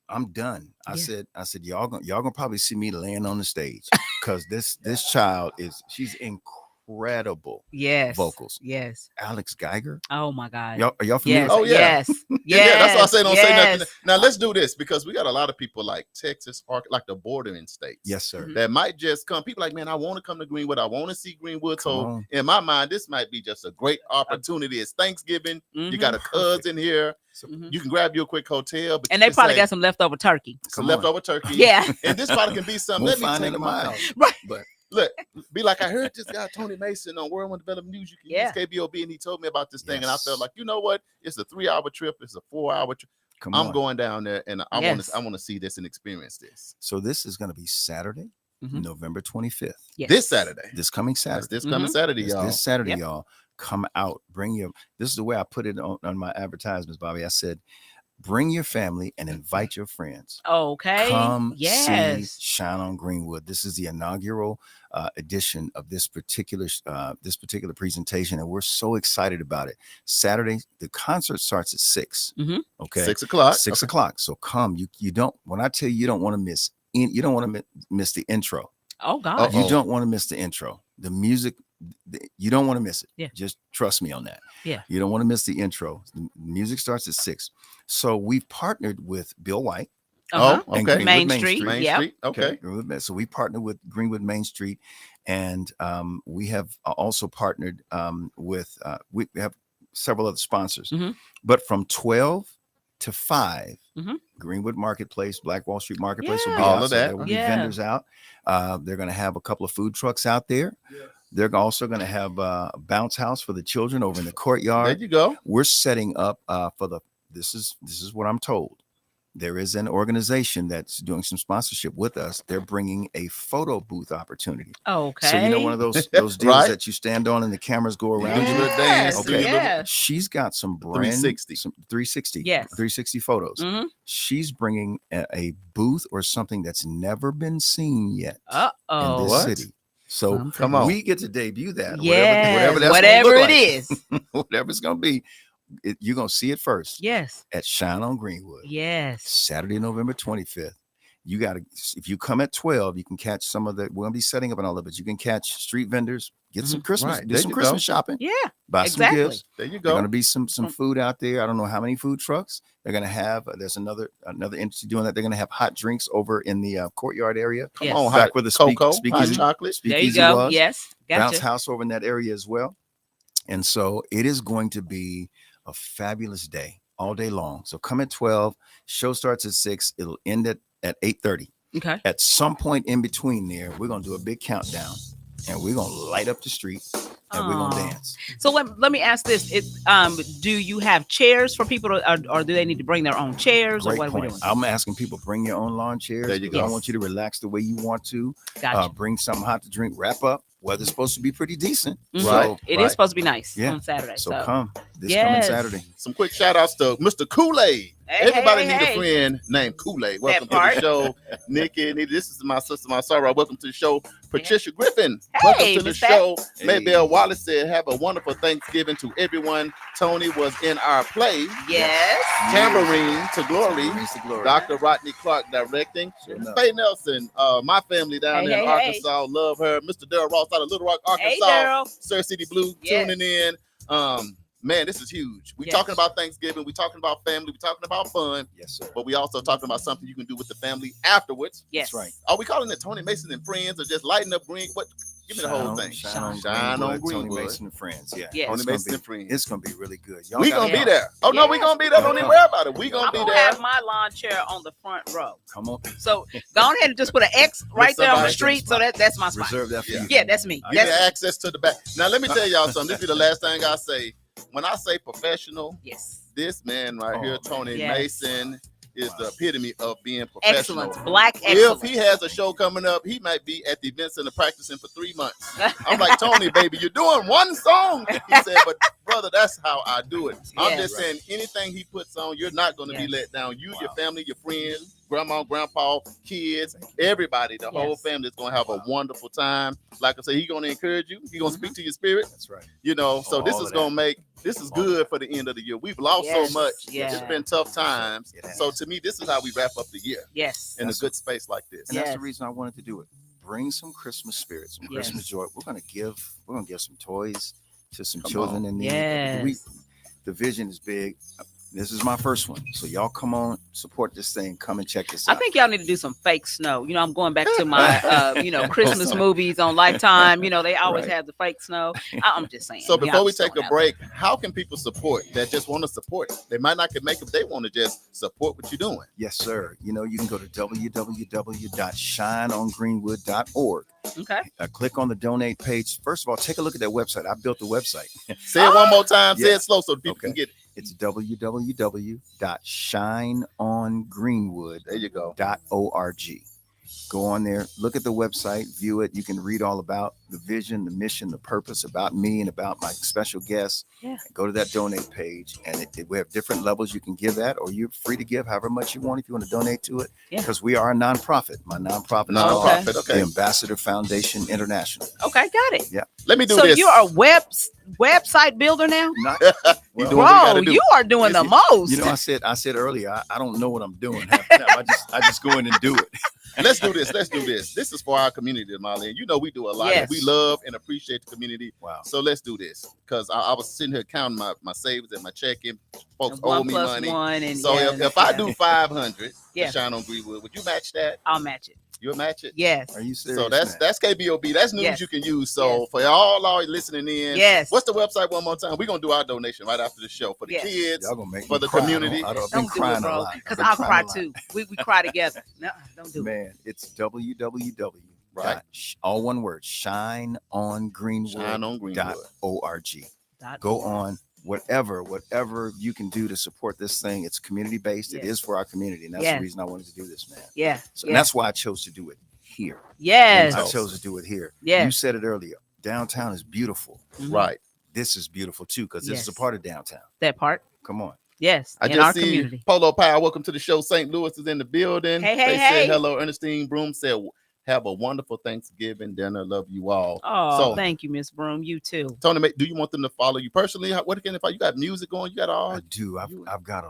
I'm done. I Yeah. said y'all gonna probably see me laying on the stage because this child she's incredible Yes. vocals. Yes. Alex Geiger. Oh my God. Are y'all familiar? Yes. Oh, yeah. Yes. Yeah, that's why I say don't say nothing. Yes. Now let's do this because we got a lot of people like Texas, like the bordering states. Yes, sir. Mhm. That might just come. People like, man, I want to come to Greenwood. I want to see Greenwood. Come So on. in my mind, this might be just a great opportunity. It's Thanksgiving. You got a cousin here. So Mhm. You can grab you a quick hotel. But And you they can probably say, got some leftover turkey. some Come on. leftover turkey. Yeah. And this probably can be something. Won't Let me find take it in my my house. house. Right. But Look, be like, I heard this guy Tony Mason on World One Development News. You can Yeah. use KBOB, and he told me about this thing, and I Yes. felt like, you know what? It's a 3-hour trip. It's a 4-hour trip. come I'm on. going down there, and I Yes. want to see this and experience this So this is gonna be Saturday, Mhm. November 25th. Yes. this Saturday. This coming That's Saturday. this coming Mhm. Saturday, This y'all. Saturday, Yep. y'all. Come out. Bring your. This is the way I put it on my advertisements, Bobby. I said, bring your family and invite your friends. Okay. Come see Yes. Shine on Greenwood. This is the inaugural edition of this particular presentation, and we're so excited about it. Saturday, the concert starts at 6. Mhm. Okay, 6 o'clock. 6 o'clock. So come. You don't. When I tell you, you don't want to miss. You don't want to miss the intro. Oh God. Uh-oh. You don't want to miss the intro. The music, you don't want to miss it. Yeah. Just trust me on that. Yeah. You don't want to miss the intro. The music starts at 6. So we've partnered with Bill White. Uh-huh. Oh, and okay. Greenwood Main Street. Main Yep. Street. Okay. So we partnered with Greenwood Main Street, and we have also partnered with we have several other sponsors. Mhm. But from 12 to 5, Mhm. Greenwood Marketplace, Black Wall Street Marketplace will be Yeah. All out. of So that. there will be Yeah. vendors out. They're going to have a couple of food trucks out there. They're also going to have a bounce house for the children over in the There courtyard. you go. We're setting up for this is what I'm told. there is an organization that's doing some sponsorship with us. They're bringing a photo booth opportunity. Okay. So you know one of those deals Right. that you stand on and the cameras go around do you. your dance, Yes, do your little- yeah. She's got some brand 360. some 360. Yes. 360 photos. Mhm. She's bringing a booth or something that's never been seen yet in Uh-oh. this What? city. So Something. Come on. we get to debut that. Yes, that's whatever gonna look it like. is. Whatever it's going to be, you're going to see it first Yes. at Shine on Greenwood. Yes. Saturday, November 25th. You got to, if you come at 12, you can catch some of the, we're going to be setting up and all of it. You can catch street vendors, get some Christmas, Right. do There some you Christmas go. shopping, Yeah. buy exactly. some gifts. There you There's go. going to be some food out there. I don't know how many food trucks they're going to have. There's another entity doing that. They're going to have hot drinks over in the courtyard area. Come Yes. on, Back hot where the cocoa, hot speakeasy- chocolate. There you Speakeasy go. was. Yes. Bounce Gotcha. house over in that area as well. And so it is going to be a fabulous day all day long. So come at 12. Show starts at 6. It'll end at 8:30. Okay. At some point in between there, we're going to do a big countdown and we're going to light up the street and we're going to Aw. dance. So let me ask this: do you have chairs for people, or do they need to bring their own chairs, or Great what are we point. doing? I'm asking people, bring your own lawn chairs. There you because I go. want you to relax the way you want to. Gotcha. Bring something hot to drink, wrap up. Weather's supposed to be pretty decent. Mhm. Right. It is right. supposed to be nice Yeah. on Saturday. So So, come this Yes. coming Saturday. Some quick shout outs to Mr. Kool-Aid. Hey, Everybody hey, need hey. a friend named Kool-Aid. Welcome to part. the show. Nikki, this is my sister, my sorrow. Welcome to the show. Patricia Griffin. Welcome Hey, to the Miss Pat. show. Hey. Maybelle Wallace said, have a wonderful Thanksgiving to everyone. Tony was in our play. yes. Tambourine to Glory. Tambourines to Glory. Dr. Rodney Clark directing. Sure enough. Faye Nelson, my family down Hey, there in hey, hey. Arkansas, love her. Mr. Darryl Ross out of Little Rock, Hey, Arkansas. Daryl. Sir City Blue Yes. tuning in. Man, this is huge. We're Yes. talking about Thanksgiving. We're talking about family. We're talking about fun. Yes, sir. But we also talking about something you can do with the family afterwards. Yes. That's right. Are we calling it Tony Mason and Friends or just lighting up green? What? Give me the whole thing. Shine on Shine on Greenwood. Tony Greenwood. Mason and friends. Yeah. Yes. Tony It's gonna Mason be- and Friends. It's gonna be really good. Y'all We gotta gonna be come. there. Oh no, we Yes. gonna be there. Don't even worry about it. We gonna I'm be gonna there. have my lawn chair on the front row. Come on. So go on ahead and just put an X right there on the somebody street. So that's my spot. Reserve that for Yeah. you. Yeah, that's me. Give me That's me. access to the back. Now let me tell y'all something. This be the last thing I say. When I say professional, Yes. this man right here, Tony Yes. Mason, is the epitome of being professional. Excellence. Black If excellence. he has a show coming up, he might be at the event center practicing for 3 months. I'm like, Tony, baby, you're doing one song. He said, but brother, that's how I do it. I'm Yes. just saying, anything he puts on, you're not going to be Yes. let down. You, your Wow. family, your friends, grandma, grandpa, kids, everybody, the whole Yes. family is going to have a wonderful time. Like I said, he's going to encourage you. He's going to speak to your spirit. That's right. You know, so this All is of going to that. this is good for the end of the year. We've lost Yes. so much. Yeah. It's been tough times. It has. So to me, this is how we wrap up the year Yes. in a good space like this. And that's Yes. the reason I wanted to do it. Bring some Christmas spirit, some Yes. Christmas joy. We're gonna give some toys to some Come children in need. Yes. The vision is big. This is my first one. So y'all come on, support this thing. Come and check this out. I think y'all need to do some fake snow. You know, I'm going back to my, Christmas movies on Lifetime. You know, they always Right. have the fake snow. I'm just saying. So You know, before I'm we just take throwing a it out break, how can people support that just want to support it? They might not can make it, they want to just support what you're doing. Yes, sir. You know, you can go to www.shineongreenwood.org. there. Okay. Click on the donate page. First of all, take a look at that website. I built the website. Say it one more time, say Yeah. it slow so people Okay. can get it. It's www.shineongreenwood.org. There you go. Go on there, look at the website, view it. You can read all about the vision, the mission, the purpose, about me and about my special guests. Yeah. Go to that donate page, and we have different levels you can give at, or you're free to give however much you want if you want to donate to it. Yeah. Because we are a nonprofit. My nonprofit is Nonprofit, called okay. the Ambassador Foundation International. Okay. Got it. Let me do So this. you are a website builder now? Not, We well, doing what we Bro, gotta do. you are doing the most. you know, I said earlier, I don't know what I'm doing half the time. I just go in and do it. Let's do this. This is for our community, Molly. And you know we do a lot. Yes. We love and appreciate the community. Wow. So let's do this. Because I was sitting here counting my savings and my checking. Folks owe One me plus money. one, and So yeah, if I yeah. do 500 Yeah. to Shine on Greenwood, would you match that? I'll match it. You'll match it? Yes. Are you serious? So that's KBOB. That's news Yes. you can use. So Yes. for all our listening in, Yes. what's the website one more time? We're gonna do our donation right after the show for the Yes. kids. Y'all gonna make for me the cry. community. I've been Don't do crying it, a bro. lot. Because I've I'll been cry crying a lot. too. We cry together. No, don't do it. Man, it's www. Right. All one word, shineongreenwood.org. Shine on Greenwood. Dot Go on, whatever you can do to support this thing. It's community based. It Yes. is for our community, and that's Yes. the reason I wanted to do this, man. Yeah. So and that's why I chose to do it here. Yes. I chose to do it here. Yes. You said it earlier. Downtown is beautiful. Mhm. Right. This is beautiful too, because this is a Yes. part of downtown. That part. Come on. Yes. I in just our see community. Polo Power. Welcome to the show. St. Louis is in the building. Hey, they hey. said hello. Ernestine Broom said, "Have a wonderful Thanksgiving dinner. Love you all." Oh, So, thank you, Miss Broom. You too. Tony, do you want them to follow you personally? What can if you got music going? You got all. I do. I've got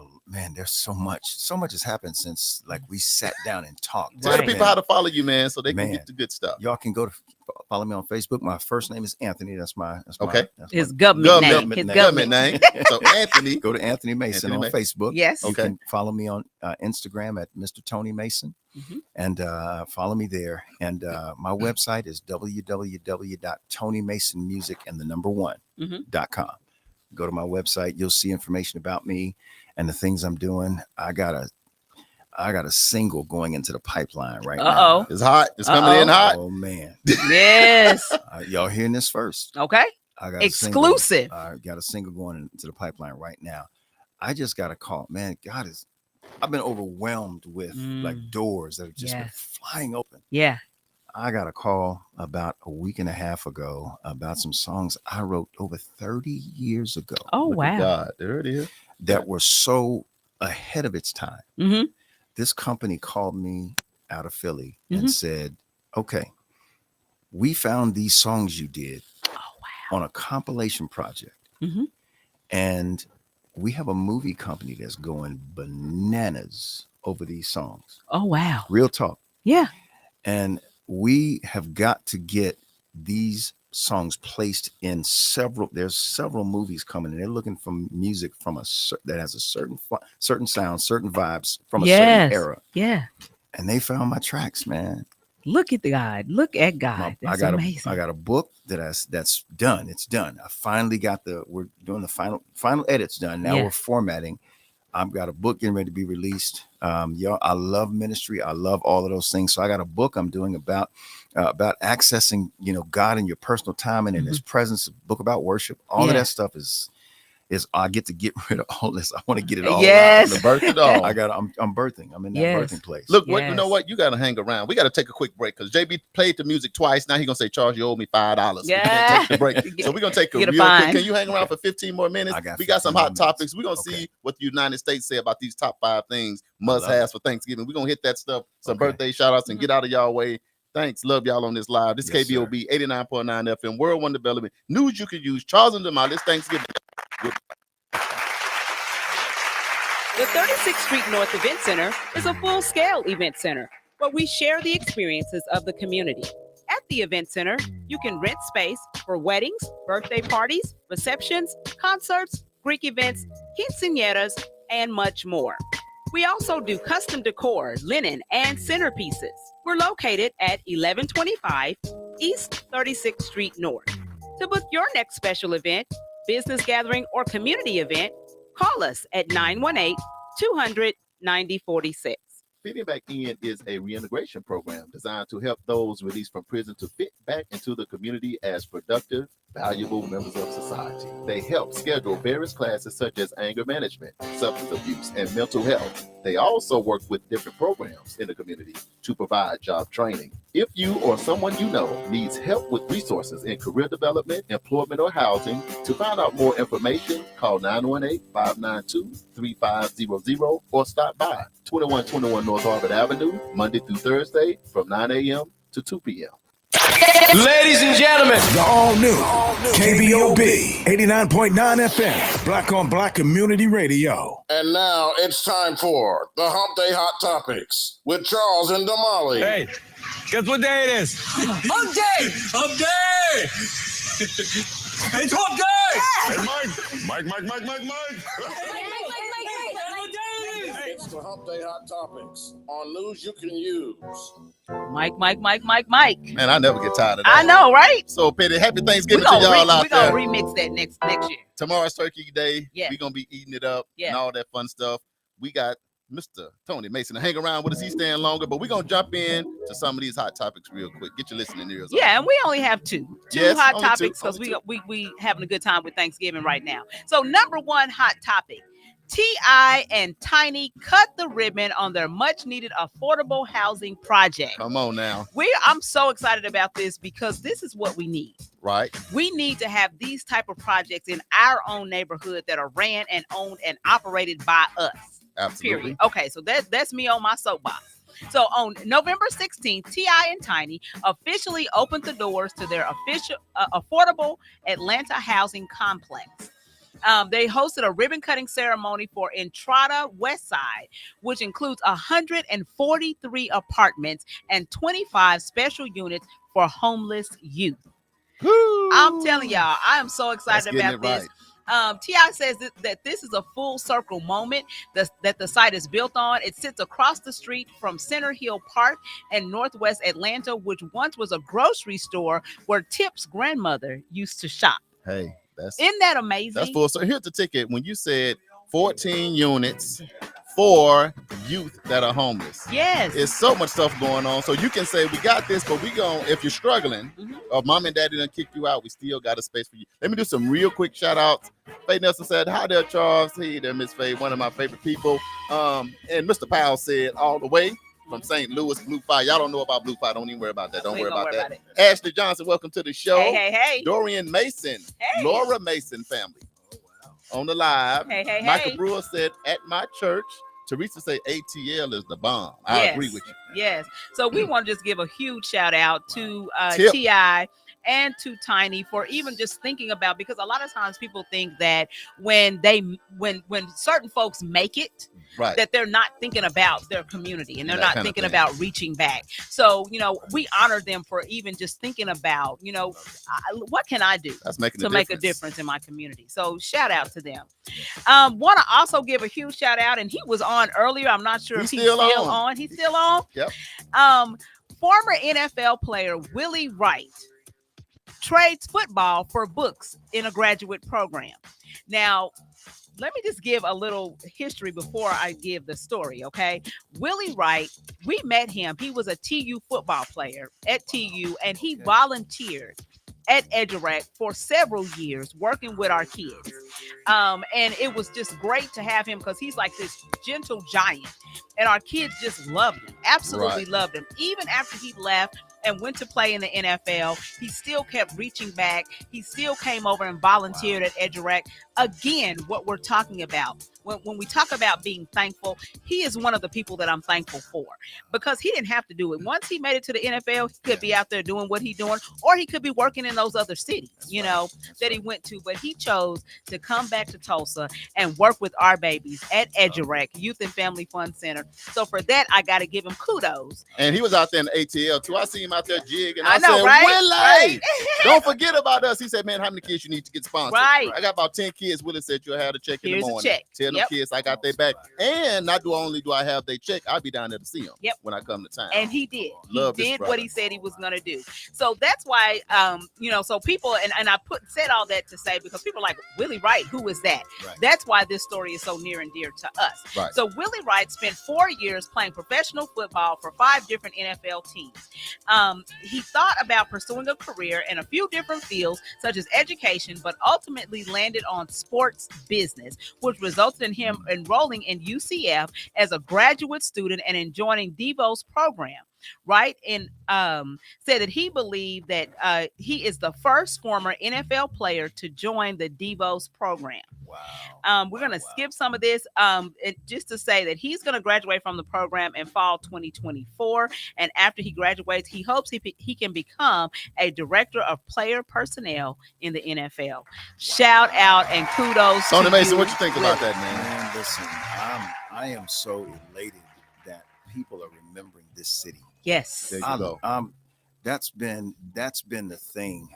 there's so much has happened since like we sat down and talked. Tell the Right. people how to follow you, man, so they can Man. get the good stuff. Y'all can go to follow me on Facebook. My first name is Anthony. That's Okay. His government name. Government His name. government. Name. So Anthony. Go to Anthony Mason Anthony on Mason. Facebook. Yes. You Okay. can follow me on Instagram at Mr. Tony Mason, Mhm. and follow me there. And my website is www.tonymasonmusic1.com. Go to my website. You'll see information about me and the things I'm doing. I got a single going into the pipeline right now. Uh-oh. It's hot. It's coming in hot. Oh man, Yes. y'all hearing this first? Okay. I got Exclusive. I got a single going into the pipeline right now. I just got a call, man. I've been overwhelmed with like doors that have just been Yes. flying open. Yeah. I got a call about a week and a half ago about some songs I wrote over 30 years ago Oh, Look at wow. God, there it is. that were so ahead of its time. Mm-hmm. This company called me out of Philly Mhm. and said, "Okay, we found these songs you did Oh, wow. on a compilation project. Mhm. And we have a movie company that's going bananas over these songs. Oh, wow. Real talk. Yeah. And we have got to get these songs placed in there's several movies coming, and they're looking for music from that has a certain sound, certain vibes from a Yes. certain era. Yeah. And they found my tracks, man. Look at God. Look at God. That's amazing. I got a book that's done. It's done. I finally got we're doing the final edits done. Now Yeah. we're formatting. I've got a book getting ready to be released. Y'all, I love ministry. I love all of those things. So I got a book I'm doing about accessing, God in your personal time and in His presence. A book about worship. All of Yeah. that stuff is I get to get rid of all this. I want to get it all Yes. The birth it all. I'm birthing. I'm in that Yes. birthing place. Look, you know Yes. what? You got to hang around. We got to take a quick break because JB played the music twice. Now he's going to say, Charles, you owe me $5. Yeah. We can't take the break. So we're going to take a Get a real quick. fine. Can you hang around for 15 more minutes? We got some 15 hot more topics. We're going to Okay. see what the United States say about these top 5 things, love must-haves for Thanksgiving. We're going to hit that stuff, some Okay. birthday shout-outs, and get out of y'all way. Thanks. Love y'all on this live. This Yes, is KBOB 89.9 FM, World One Development. News you can use. Charles and Demar, this Thanksgiving. The 36th Street North Event Center is a full-scale event center where we share the experiences of the community. At the event center, you can rent space for weddings, birthday parties, receptions, concerts, Greek events, quinceañeras, and much more. We also do custom decor, linen, and centerpieces. We're located at 1125 East 36th Street North. To book your next special event, business gathering, or community event, call us at 918-200-9046. Fitting Back In is a reintegration program designed to help those released from prison to fit back into the community as productive, valuable members of society. They help schedule various classes such as anger management, substance abuse, and mental health. They also work with different programs in the community to provide job training. If you or someone you know needs help with resources in career development, employment, or housing, to find out more information, call 918-592-3500 or stop by 2121 North Harvard Avenue, Monday through Thursday from 9 a.m. to 2 p.m. Ladies and gentlemen, the all new KBOB 89.9 FM, Black on Black Community Radio. And now it's time for the Hump Day Hot Topics with Charles and Damali. Hey, guess what day it is? Hump day! Hump day! It's hump day! Hey, Mike. It's the Hump Day Hot Topics on news you can use. Mike. Man, I never get tired of that. I know, right? So, Petty, happy Thanksgiving We're to y'all out we gonna there. remix that next year. Tomorrow's Turkey Day. Yeah. We're going to be eating it up Yeah. and all that fun stuff. We got Mr. Tony Mason to hang around with us. He's staying longer, but we're going to jump in to some of these hot topics real quick. Get your listening ears on. Yeah, and we only have two Yes, hot only topics two, because only we having a good time with Thanksgiving right now. So number one hot topic. T.I. and Tiny cut the ribbon on their much-needed affordable housing project. Come on now. I'm so excited about this because this is what we need. Right. We need to have these type of projects in our own neighborhood that are ran and owned and operated by us. Absolutely. Period. Okay, so that's me on my soapbox. So on November 16th, T.I. and Tiny officially opened the doors to their official affordable Atlanta housing complex. They hosted a ribbon cutting ceremony for Entrada West Side, which includes 143 apartments and 25 special units for homeless youth. Woo. I'm telling y'all, I am so excited about this. Right. T.I. says that this is a full circle moment that the site is built on. It sits across the street from Center Hill Park in Northwest Atlanta, which once was a grocery store where Tip's grandmother used to shop. Hey. Isn't that amazing? That's full. So here's the ticket. When you said 14 units for youth that are homeless. Yes. It's so much stuff going on. So you can say, we got this, but we going, if you're struggling, or mom and daddy done kick you out, we still got a space for you. Let me do some real quick shout outs. Faye Nelson said, hi there, Charles. Hey there, Miss Faye, one of my favorite people. And Mr. Powell said, all the way from St. Louis, Blue Fire. Y'all don't know about Blue Fire. Don't even worry about that. Don't worry about that. Ashley Johnson, welcome to the show. Hey. Dorian Mason, Hey. Laura Mason family. Oh, wow. On the live. Hey. Michael Brewer said, at my church. Teresa say ATL is the bomb. I agree with you. Yes. So we want to just give a huge shout out to Tip. T.I. and to Tiny for even just thinking about, because a lot of times people think that when certain folks make it, right, that they're not thinking about their community and they're That not thinking about reaching back. So, we honor them for even just thinking about, what can I do to make a difference in my community? So shout out to them. Want to also give a huge shout out, and he was on earlier. I'm not sure if he's still on. He's still on. Yep. Former NFL player Willie Wright trades football for books in a graduate program. Now, let me just give a little history before I give the story, okay? Willie Wright, we met him. He was a TU football player at TU, and he volunteered at Edgerac for several years working with our kids. And it was just great to have him because he's like this gentle giant. And our kids just loved him, absolutely loved him. Even after he left and went to play in the NFL, he still kept reaching back. He still came over and volunteered at Edgerac. Again, what we're talking about, when we talk about being thankful, he is one of the people that I'm thankful for because he didn't have to do it. Once he made it to the NFL, he could be out there doing what he's doing, or he could be working in those other cities, that he went to. But he chose to come back to Tulsa and work with our babies at Edgerac Youth and Family Fun Center. So for that, I got to give him kudos. And he was out there in the ATL too. I see him out there jigging. I know, said, right? Willie, don't forget about us. He said, man, how many kids you need to get sponsored? Right. I got about 10 kids. Willie said you'll have a check in the morning. Check. Tell them kids I got their back. And not only do I have their check, I'll be down there to see them when I come to town. And he did. Love he did what he said he was going to do. So that's why, so people, and I said all that to say, because people are like, Willie Wright, who is that? Right. That's why this story is so near and dear to us. Right. So Willie Wright spent 4 years playing professional football for 5 different NFL teams. He thought about pursuing a career in a few different fields, such as education, but ultimately landed on sports business, which resulted in him enrolling in UCF as a graduate student and joining Devo's program. Right. And said that he believed that he is the first former NFL player to join the Devo's program. Wow. We're going to skip some of this just to say that he's going to graduate from the program in fall 2024. And after he graduates, he hopes he can become a director of player personnel in the NFL. Shout out and kudos. Tony Mason, you, what you think about that, man? Man, listen, I am so elated that people are remembering this city. Yes. There you go. That's been the thing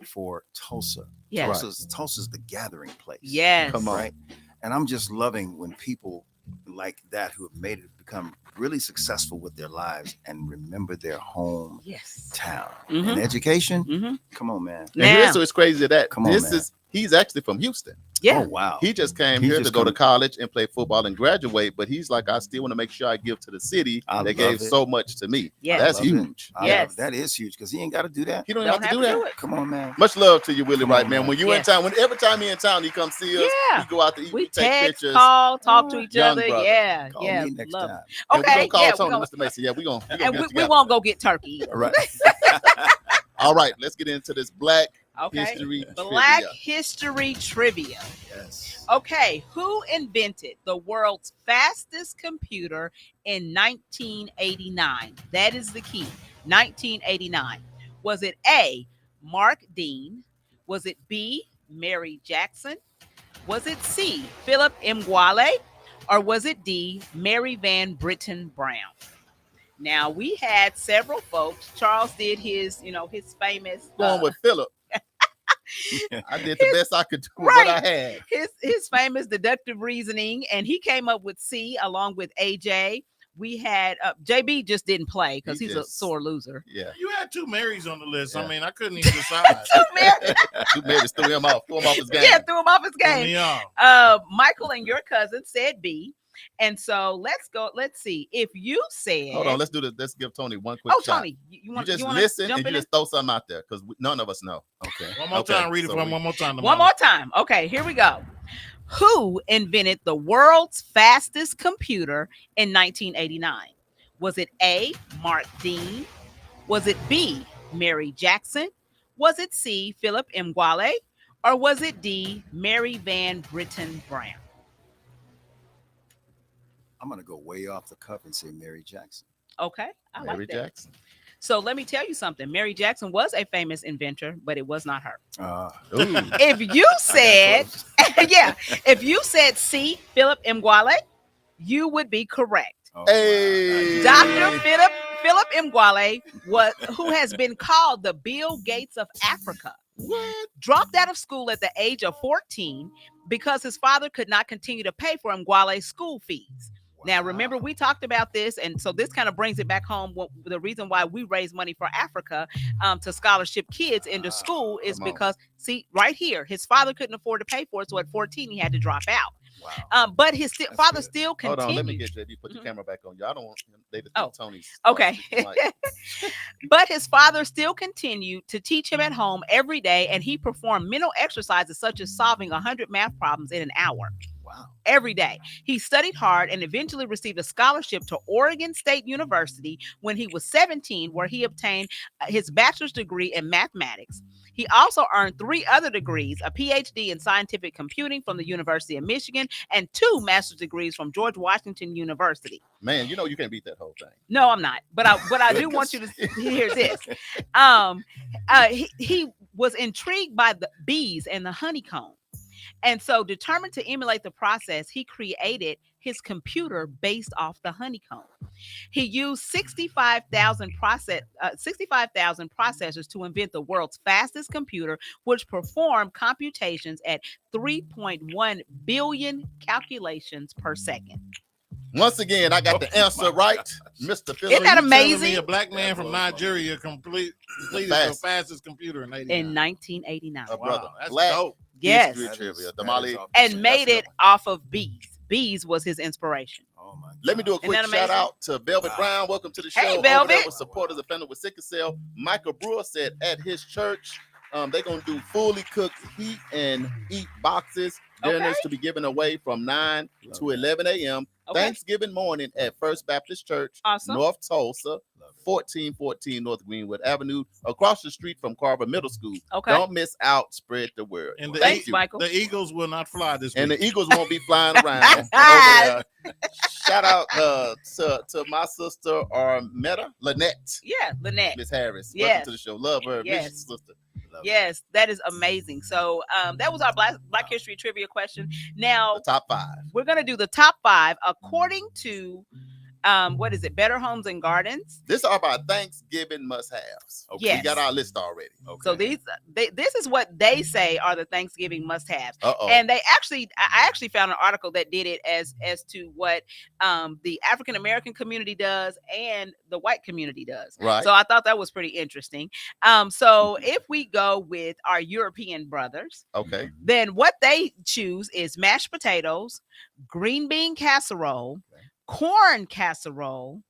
for Tulsa. Yes. Tulsa's the gathering place. Yes. Come on. Right. And I'm just loving when people like that who have made it become really successful with their lives and remember their home town and education. Come on, man. And here's what's crazy that He's actually from Houston. Yeah. Oh, wow. He just came He here just to go to come- college and play football and graduate, but he's like, I still want to make sure I give to the city I that love gave it. so much to me. Yeah. That's I love it. huge. I Yes. love it. That is huge because he ain't got to do that. He don't even Don't have to do that. it. Come on, man. Much love to you, Willie, Come right, on, man. man. When you Yes. in town, every time he in town, he come see us. Yeah. We go out to eat, We we take text, pictures. call, talk to each Young other. brother. Yeah. Call yeah. me next love time. it. And Okay. we gonna call Yeah. Tony, gonna, Mr. Mason. Yeah, we gonna and get we together. won't go get turkey either. Right. All right, let's get into this Black Okay. History Black trivia. History Trivia. Yes. Okay, who invented the world's fastest computer in 1989? That is the key. 1989. Was it A, Mark Dean? Was it B, Mary Jackson? Was it C, Philip Mgwale? Or was it D, Mary Van Britten Brown? Now, we had several folks. Charles did his, his famous Going with Philip. I did the best I could do with what I had. his famous deductive reasoning, and he came up with C along with AJ. We had JB just didn't play because He he's a just- sore loser. Yeah. You had two Marys on the list. Yeah. I mean, I couldn't even decide. Two Marys threw him off his game. Yeah, threw him off his Threw game. me off. Michael and your cousin said B. And so let's go. Let's see. If you said, Hold on, let's do this. Let's give Tony one quick oh, shot. Tony, you You want just to listen jump and you in? just throw something out there because none of us know. Okay. One more Okay, time. Read it so for him we- one more time. One more time. Okay, here we go. Who invented the world's fastest computer in 1989? Was it A, Mark Dean? Was it B, Mary Jackson? Was it C, Philip Mgwale? Or was it D, Mary Van Britten Brown? I'm going to go way off the cuff and say Mary Jackson. Okay, I Mary like that. Jackson. So let me tell you something. Mary Jackson was a famous inventor, but it was not her. Ooh. If you said, yeah, if you said C, Philip Mgwale, you would be correct. Oh, Hey. Dr. Philip Mgwale, who has been called the Bill Gates of Africa, dropped out of school at the age of 14 because his father could not continue to pay for Mgwale's school fees. Now, remember, we talked about this, and so this kind of brings it back home. The reason why we raise money for Africa to scholarship kids into school is come on. because, see, right here, his father couldn't afford to pay for it, so at 14, he had to drop out. Wow. But his That's father good. still Hold continued. on, let me get JB. Put your Mhm. camera back on you. I don't want they to think Oh, Tony's. Okay. Like, But his father still continued to teach him at home every day, and he performed mental exercises such as solving 100 math problems in an hour. Wow. Every day. He studied hard and eventually received a scholarship to Oregon State University when he was 17, where he obtained his bachelor's degree in mathematics. He also earned 3 other degrees, a PhD in scientific computing from the University of Michigan, and 2 master's degrees from George Washington University. man, you know you can't beat that whole thing. No, I'm not. But I do want you to hear this. He was intrigued by the bees and the honeycomb. And so, determined to emulate the process, he created his computer based off the honeycomb. He used 65,000 processors to invent the world's fastest computer, which performed computations at 3.1 billion calculations per second. Once again, I got the answer right, Mr. Philip. Isn't that You telling amazing? me a black man from Nigeria completed the fastest computer in 89. In 1989. A brother. Wow, that's Black dope. Yes. History That trivia. is- Damali. that is And made that's it off of bees. Bees was his inspiration. Oh my God. Let me do a Isn't quick that amazing? shout out to Velvet Wow. Brown. Welcome to the show. Hey, Over there Velvet. with supporters of family with sickle cell. Michael Brewer said at his church, they're gonna do fully cooked heat and eat boxes. Dinners Okay. to be given away from 9 to 11 a.m. Okay. Thanksgiving morning at First Baptist Church, Awesome. North Tulsa, Love it. 1414 North Greenwood Avenue, across the street from Carver Middle School. Okay. Don't miss out. Spread the word. And the, Thanks, you. Michael. the Eagles will not fly this And week. the Eagles won't be flying around over there. Shout out to my sister Lynette, Yeah, Lynette. Miss Harris. Yes. Welcome to the show. Love her. Yes. Miss sister. Love it. Yes, that is amazing. So that was our Black History Trivia question. Now The top 5. we're gonna do the top 5 according to What is it? Better Homes and Gardens. This are our Thanksgiving must-haves. Okay. Yes. We got our list already. Okay. So this is what they say are the Thanksgiving must-haves. Uh-oh. And I actually found an article that did it as to what the African American community does and the white community does. Right. So I thought that was pretty interesting. So if we go with our European brothers, Okay. then what they choose is mashed potatoes, green bean casserole, corn casserole,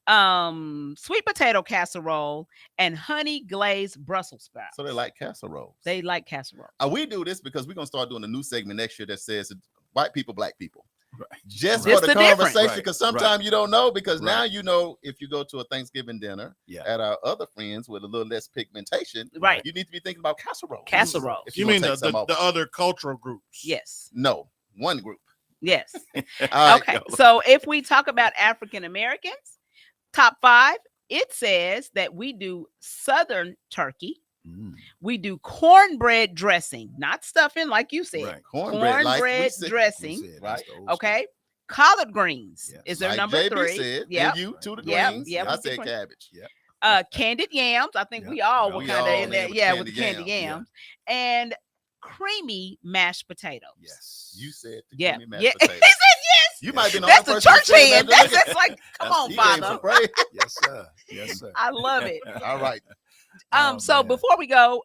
sweet potato casserole, and honey glazed Brussels sprouts. So they like casseroles. They like casserole. We do this because we're gonna start doing a new segment next year that says white people, black people. Right. Just Just for the the difference. conversation, because sometimes you don't know. Because now Right. you know if you go to a Thanksgiving dinner Yeah. at our other friends with a little less pigmentation, Right. you need to be thinking about casserole. Casserole. If You wanna mean take some over. the other cultural groups? Yes. No, one group. Yes. All right, Okay. go. So if we talk about African Americans, top 5, it says that we do Southern turkey. Mm. We do cornbread dressing, not stuffing like you said. Right. Cornbread, like we Cornbread said- dressing. We said, Right. that's the old Okay. Collard greens Yes. is their like number JB 3. said, Yeah. and you to the Yep, greens. yep, I with the said greens. cabbage. Yeah. Candied yams. I think Yeah. we all were We kind of all in there. in with Yeah, the with the candied candied yams. yams. And creamy mashed potatoes. Yes. You said the Yeah. creamy mashed Yeah. He said potatoes. yes. You might be the That's only the person church that said hand. that. That's like, come on, He gave some Father. praise. Yes, sir. Yes, sir. I love it. All right. Oh, So man. before we go,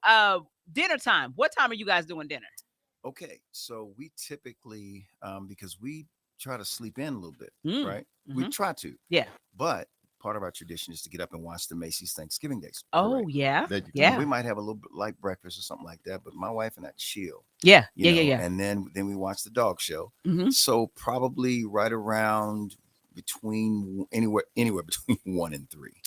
dinner time. What time are you guys doing dinner? Okay, so we typically, because we try to sleep in a little bit, Mm, right? We mhm. try to, Yeah. but part of our tradition is to get up and watch the Macy's Thanksgiving Days. Oh parade. yeah. There you go. Yeah. We might have a little bit light breakfast or something like that, but my wife and I chill. Yeah. you Yeah. know, Yeah. And then we watch the dog show. Mhm. So probably right around between anywhere between 1 and 3.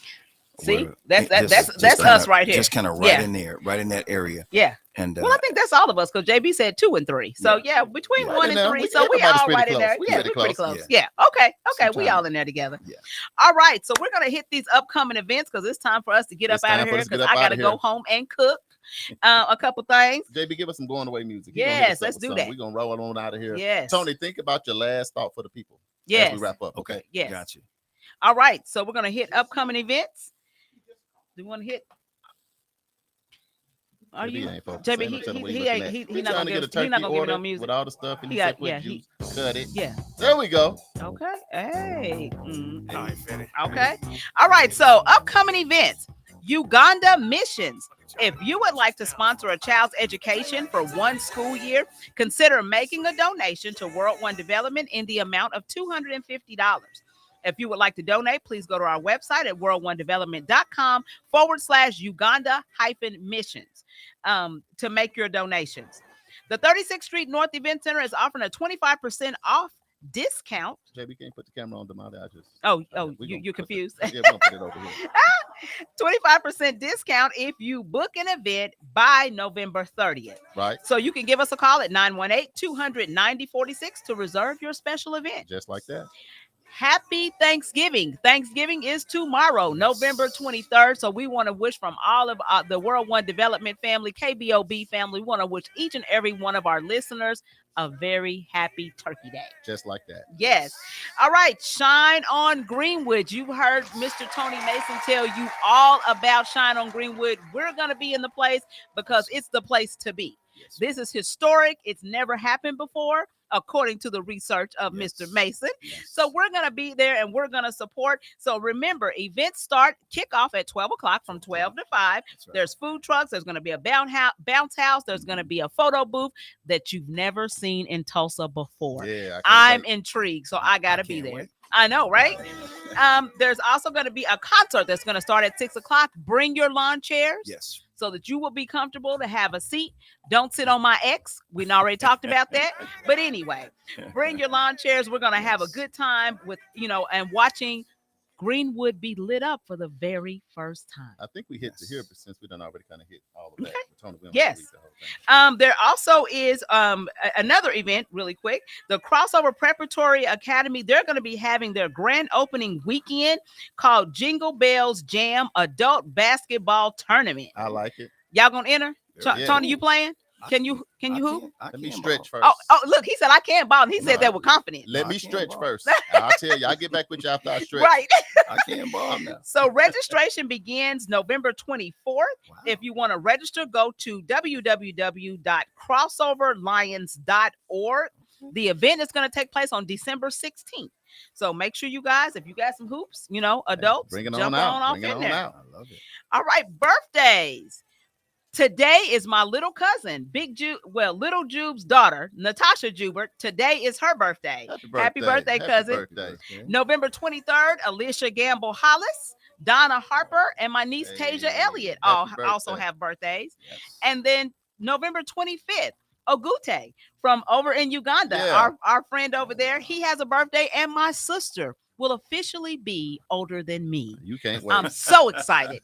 See, We're- that's just- that's just us kinda- right here. Just kind of right Yeah. in there, right in that area. Yeah. And Well, I think that's all of us because JB said 2 and 3. So yeah, between Right 1 in and there. 3. We- So we everybody's all pretty right in close. there. We Yeah, pretty we're pretty close. close. Yeah. Okay. We Sometime- all in there together. Yeah. All right. So we're gonna hit these upcoming events because it's time for us to get It's up out time of for here us to get because up I outta gotta go here. home and cook a couple things. JB, give us some going away music. You gonna hit Yes, us up let's with do something. that. We're gonna roll on out of here. Yes. Tony, think about your last thought for the people as Yes. we wrap up. Okay. Yes. Got you. All right. So we're gonna hit upcoming events. Do you want to hit? Are JB you? ain't focused. JB, Ain't no telling what he looking ain't. at. He We not trying gonna to give. get a He not turkey gonna give me no order music. with all the stuff and He you got- said put yeah, he- juice, cut it. Yeah. There we go. Okay. Hey. I ain't finished. Okay. All right. So upcoming events. Uganda missions. If you would like to sponsor a child's education for one school year, consider making a donation to World One Development in the amount of $250. If you would like to donate, please go to our website at world1development.com/Uganda-missions to make your donations. The 36th Street North Event Center is offering a 25% off discount. JB can't put the camera on the mouth. I just. Oh, we you're gonna put it- confused. Yeah, we're gonna put it over here. 25% discount if you book an event by November 30th. Right. So you can give us a call at 918-200-9046 to reserve your special event. Just like that. Happy Thanksgiving. Thanksgiving is tomorrow, November 23rd. So we want to wish from all of the World One Development family, KBOB family, we want to wish each and every one of our listeners a very happy Turkey Day. Just like that. Yes. All right. Shine on Greenwood. You heard Mr. Tony Mason tell you all about Shine on Greenwood. We're going to be in the place because it's the place to be. Yes. This is historic. It's never happened before, according to the research of Yes. Mr. Mason. Yes. So we're going to be there and we're going to support. So remember, events kick off at 12 o'clock from 12 to 5. That's right. There's food trucks. There's going to be a bounce house. There's going to be a photo booth that you've never seen in Tulsa before. Yeah. I'm intrigued, so I got to be can't there. wait. I know, right? There's also going to be a concert that's going to start at 6 o'clock. Bring your lawn chairs Yes. so that you will be comfortable to have a seat. Don't sit on my X. We already talked about that. But anyway, bring your lawn chairs. We're going to have a good time with, and watching Greenwood be lit up for the very first time. I think we hit to here, but since we done already kind of hit all of that. Okay. Tony, we don't Yes. have to read the whole thing. There also is another event really quick. The Crossover Preparatory Academy, they're going to be having their grand opening weekend called Jingle Bells Jam Adult Basketball Tournament. I like it. Y'all going to enter? Yeah. Tony, you playing? Can you hoop? Let me stretch first. Oh, look, he said I can't ball. He said that with confidence. Let me stretch first. I'll tell you. I'll get back with you after I stretch. Right. I can't ball now. So registration begins November 24th. Wow. If you want to register, go to www.crossoverlions.org. The event is going to take place on December 16th. So make sure you guys, if you got some hoops, adults, bring it jump on out. off Bring it in on there. out. I love it. All right, birthdays. Today is my little cousin, Little Jube's daughter, Natasha Jubert. Today is her birthday. Happy birthday, cousin. Birthday. November 23rd, Alicia Gamble Hollis, Donna Harper, and my niece Tasia Elliott also have birthdays. Yes. And then November 25th, Ogute from over in Uganda, our friend over there, he has a birthday, and my sister will officially be older than me. You can't wait. I'm so excited.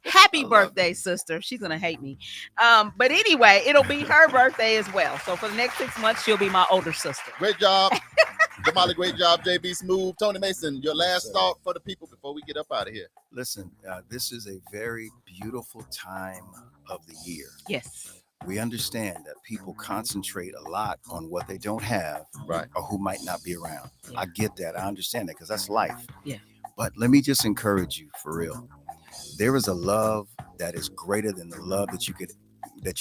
Happy birthday, sister. She's going to hate me. But anyway, it'll be her birthday as well. So for the next 6 months, she'll be my older sister. Great job. Jamali, great job. JB Smooth. Tony Mason, your last thought for the people before we get up out of here. Listen, this is a very beautiful time of the year. Yes. We understand that people concentrate a lot on what they don't have, right, or who might not be around. Yeah. I get that. I understand that because that's life. Yeah. But let me just encourage you for real. There is a love that is greater than the love that you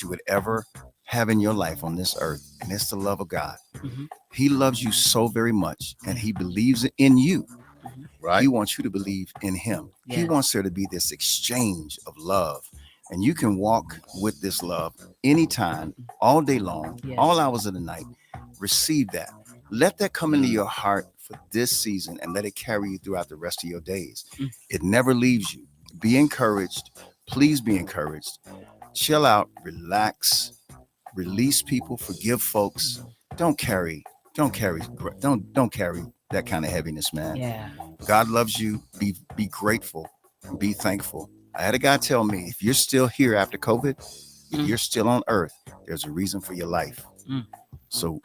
would ever have in your life on this earth, and it's the love of God. Mm-hmm. He loves you so very much, and he believes in you. Mm-hmm. Right. He wants you to believe in him. Yes. He wants there to be this exchange of love. And you can walk with this love anytime, all day long, all hours of the night. Receive that. Let that come into your heart for this season and let it carry you throughout the rest of your days. It never leaves you. Be encouraged. Please be encouraged. Chill out, relax, release people, forgive folks. Don't carry that kind of heaviness, man. Yeah. God loves you. Be grateful and be thankful. I had a guy tell me, if you're still here after COVID, if you're still on earth, there's a reason for your life. So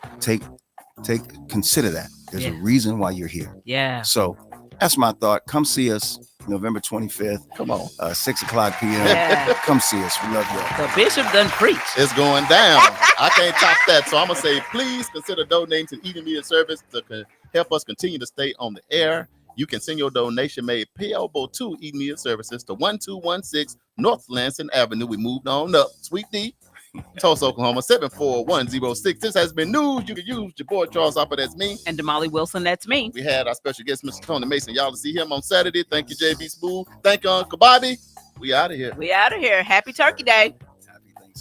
consider that. There's a reason why you're here. Yeah. So that's my thought. Come see us November 25th. Come on. 6:00 p.m. Yeah. Come see us. We love y'all. The bishop done preach. It's going down. I can't top that. So I'm going to say, please consider donating to Eden Media Service to help us continue to stay on the air. You can send your donation made payable to Eden Media Services to 1216 North Lansing Avenue. We moved on up. Sweet D, Tulsa, Oklahoma, 74106. This has been news you can use. Your boy Charles Hopper, that's me. And Damali Wilson, that's me. We had our special guest, Mr. Tony Mason. Y'all to see him on Saturday. Thank you, JB Smooth. Thank you, Uncle Bobby. We out of here. Happy Turkey Day.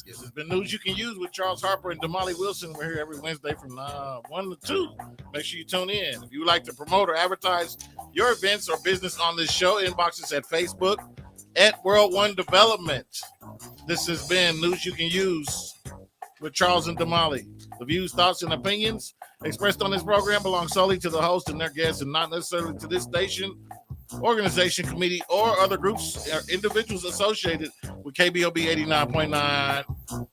This has been news you can use with Charles Harper and Damali Wilson. We're here every Wednesday from 1 to 2. Make sure you tune in. If you would like to promote or advertise your events or business on this show, inbox us at Facebook at World One Development. This has been news you can use with Charles and Damali. The views, thoughts, and opinions expressed on this program belong solely to the host and their guests and not necessarily to this station, organization, committee, or other groups or individuals associated with KBOB 89.9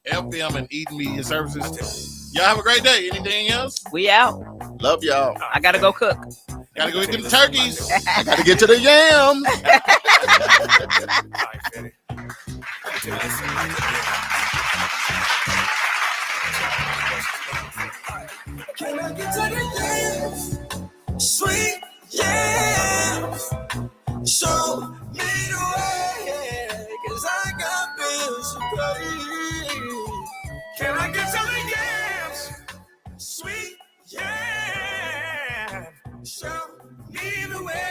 FM and Eden Media Services. Y'all have a great day. Anything else? We out. Love y'all. I gotta go cook. Gotta go eat them turkeys. I gotta get to the yams. Can I get to the yams? Sweet yams. Show me the way, 'cause I got bills to pay. Can I get some yams? Sweet yams. Show me the way.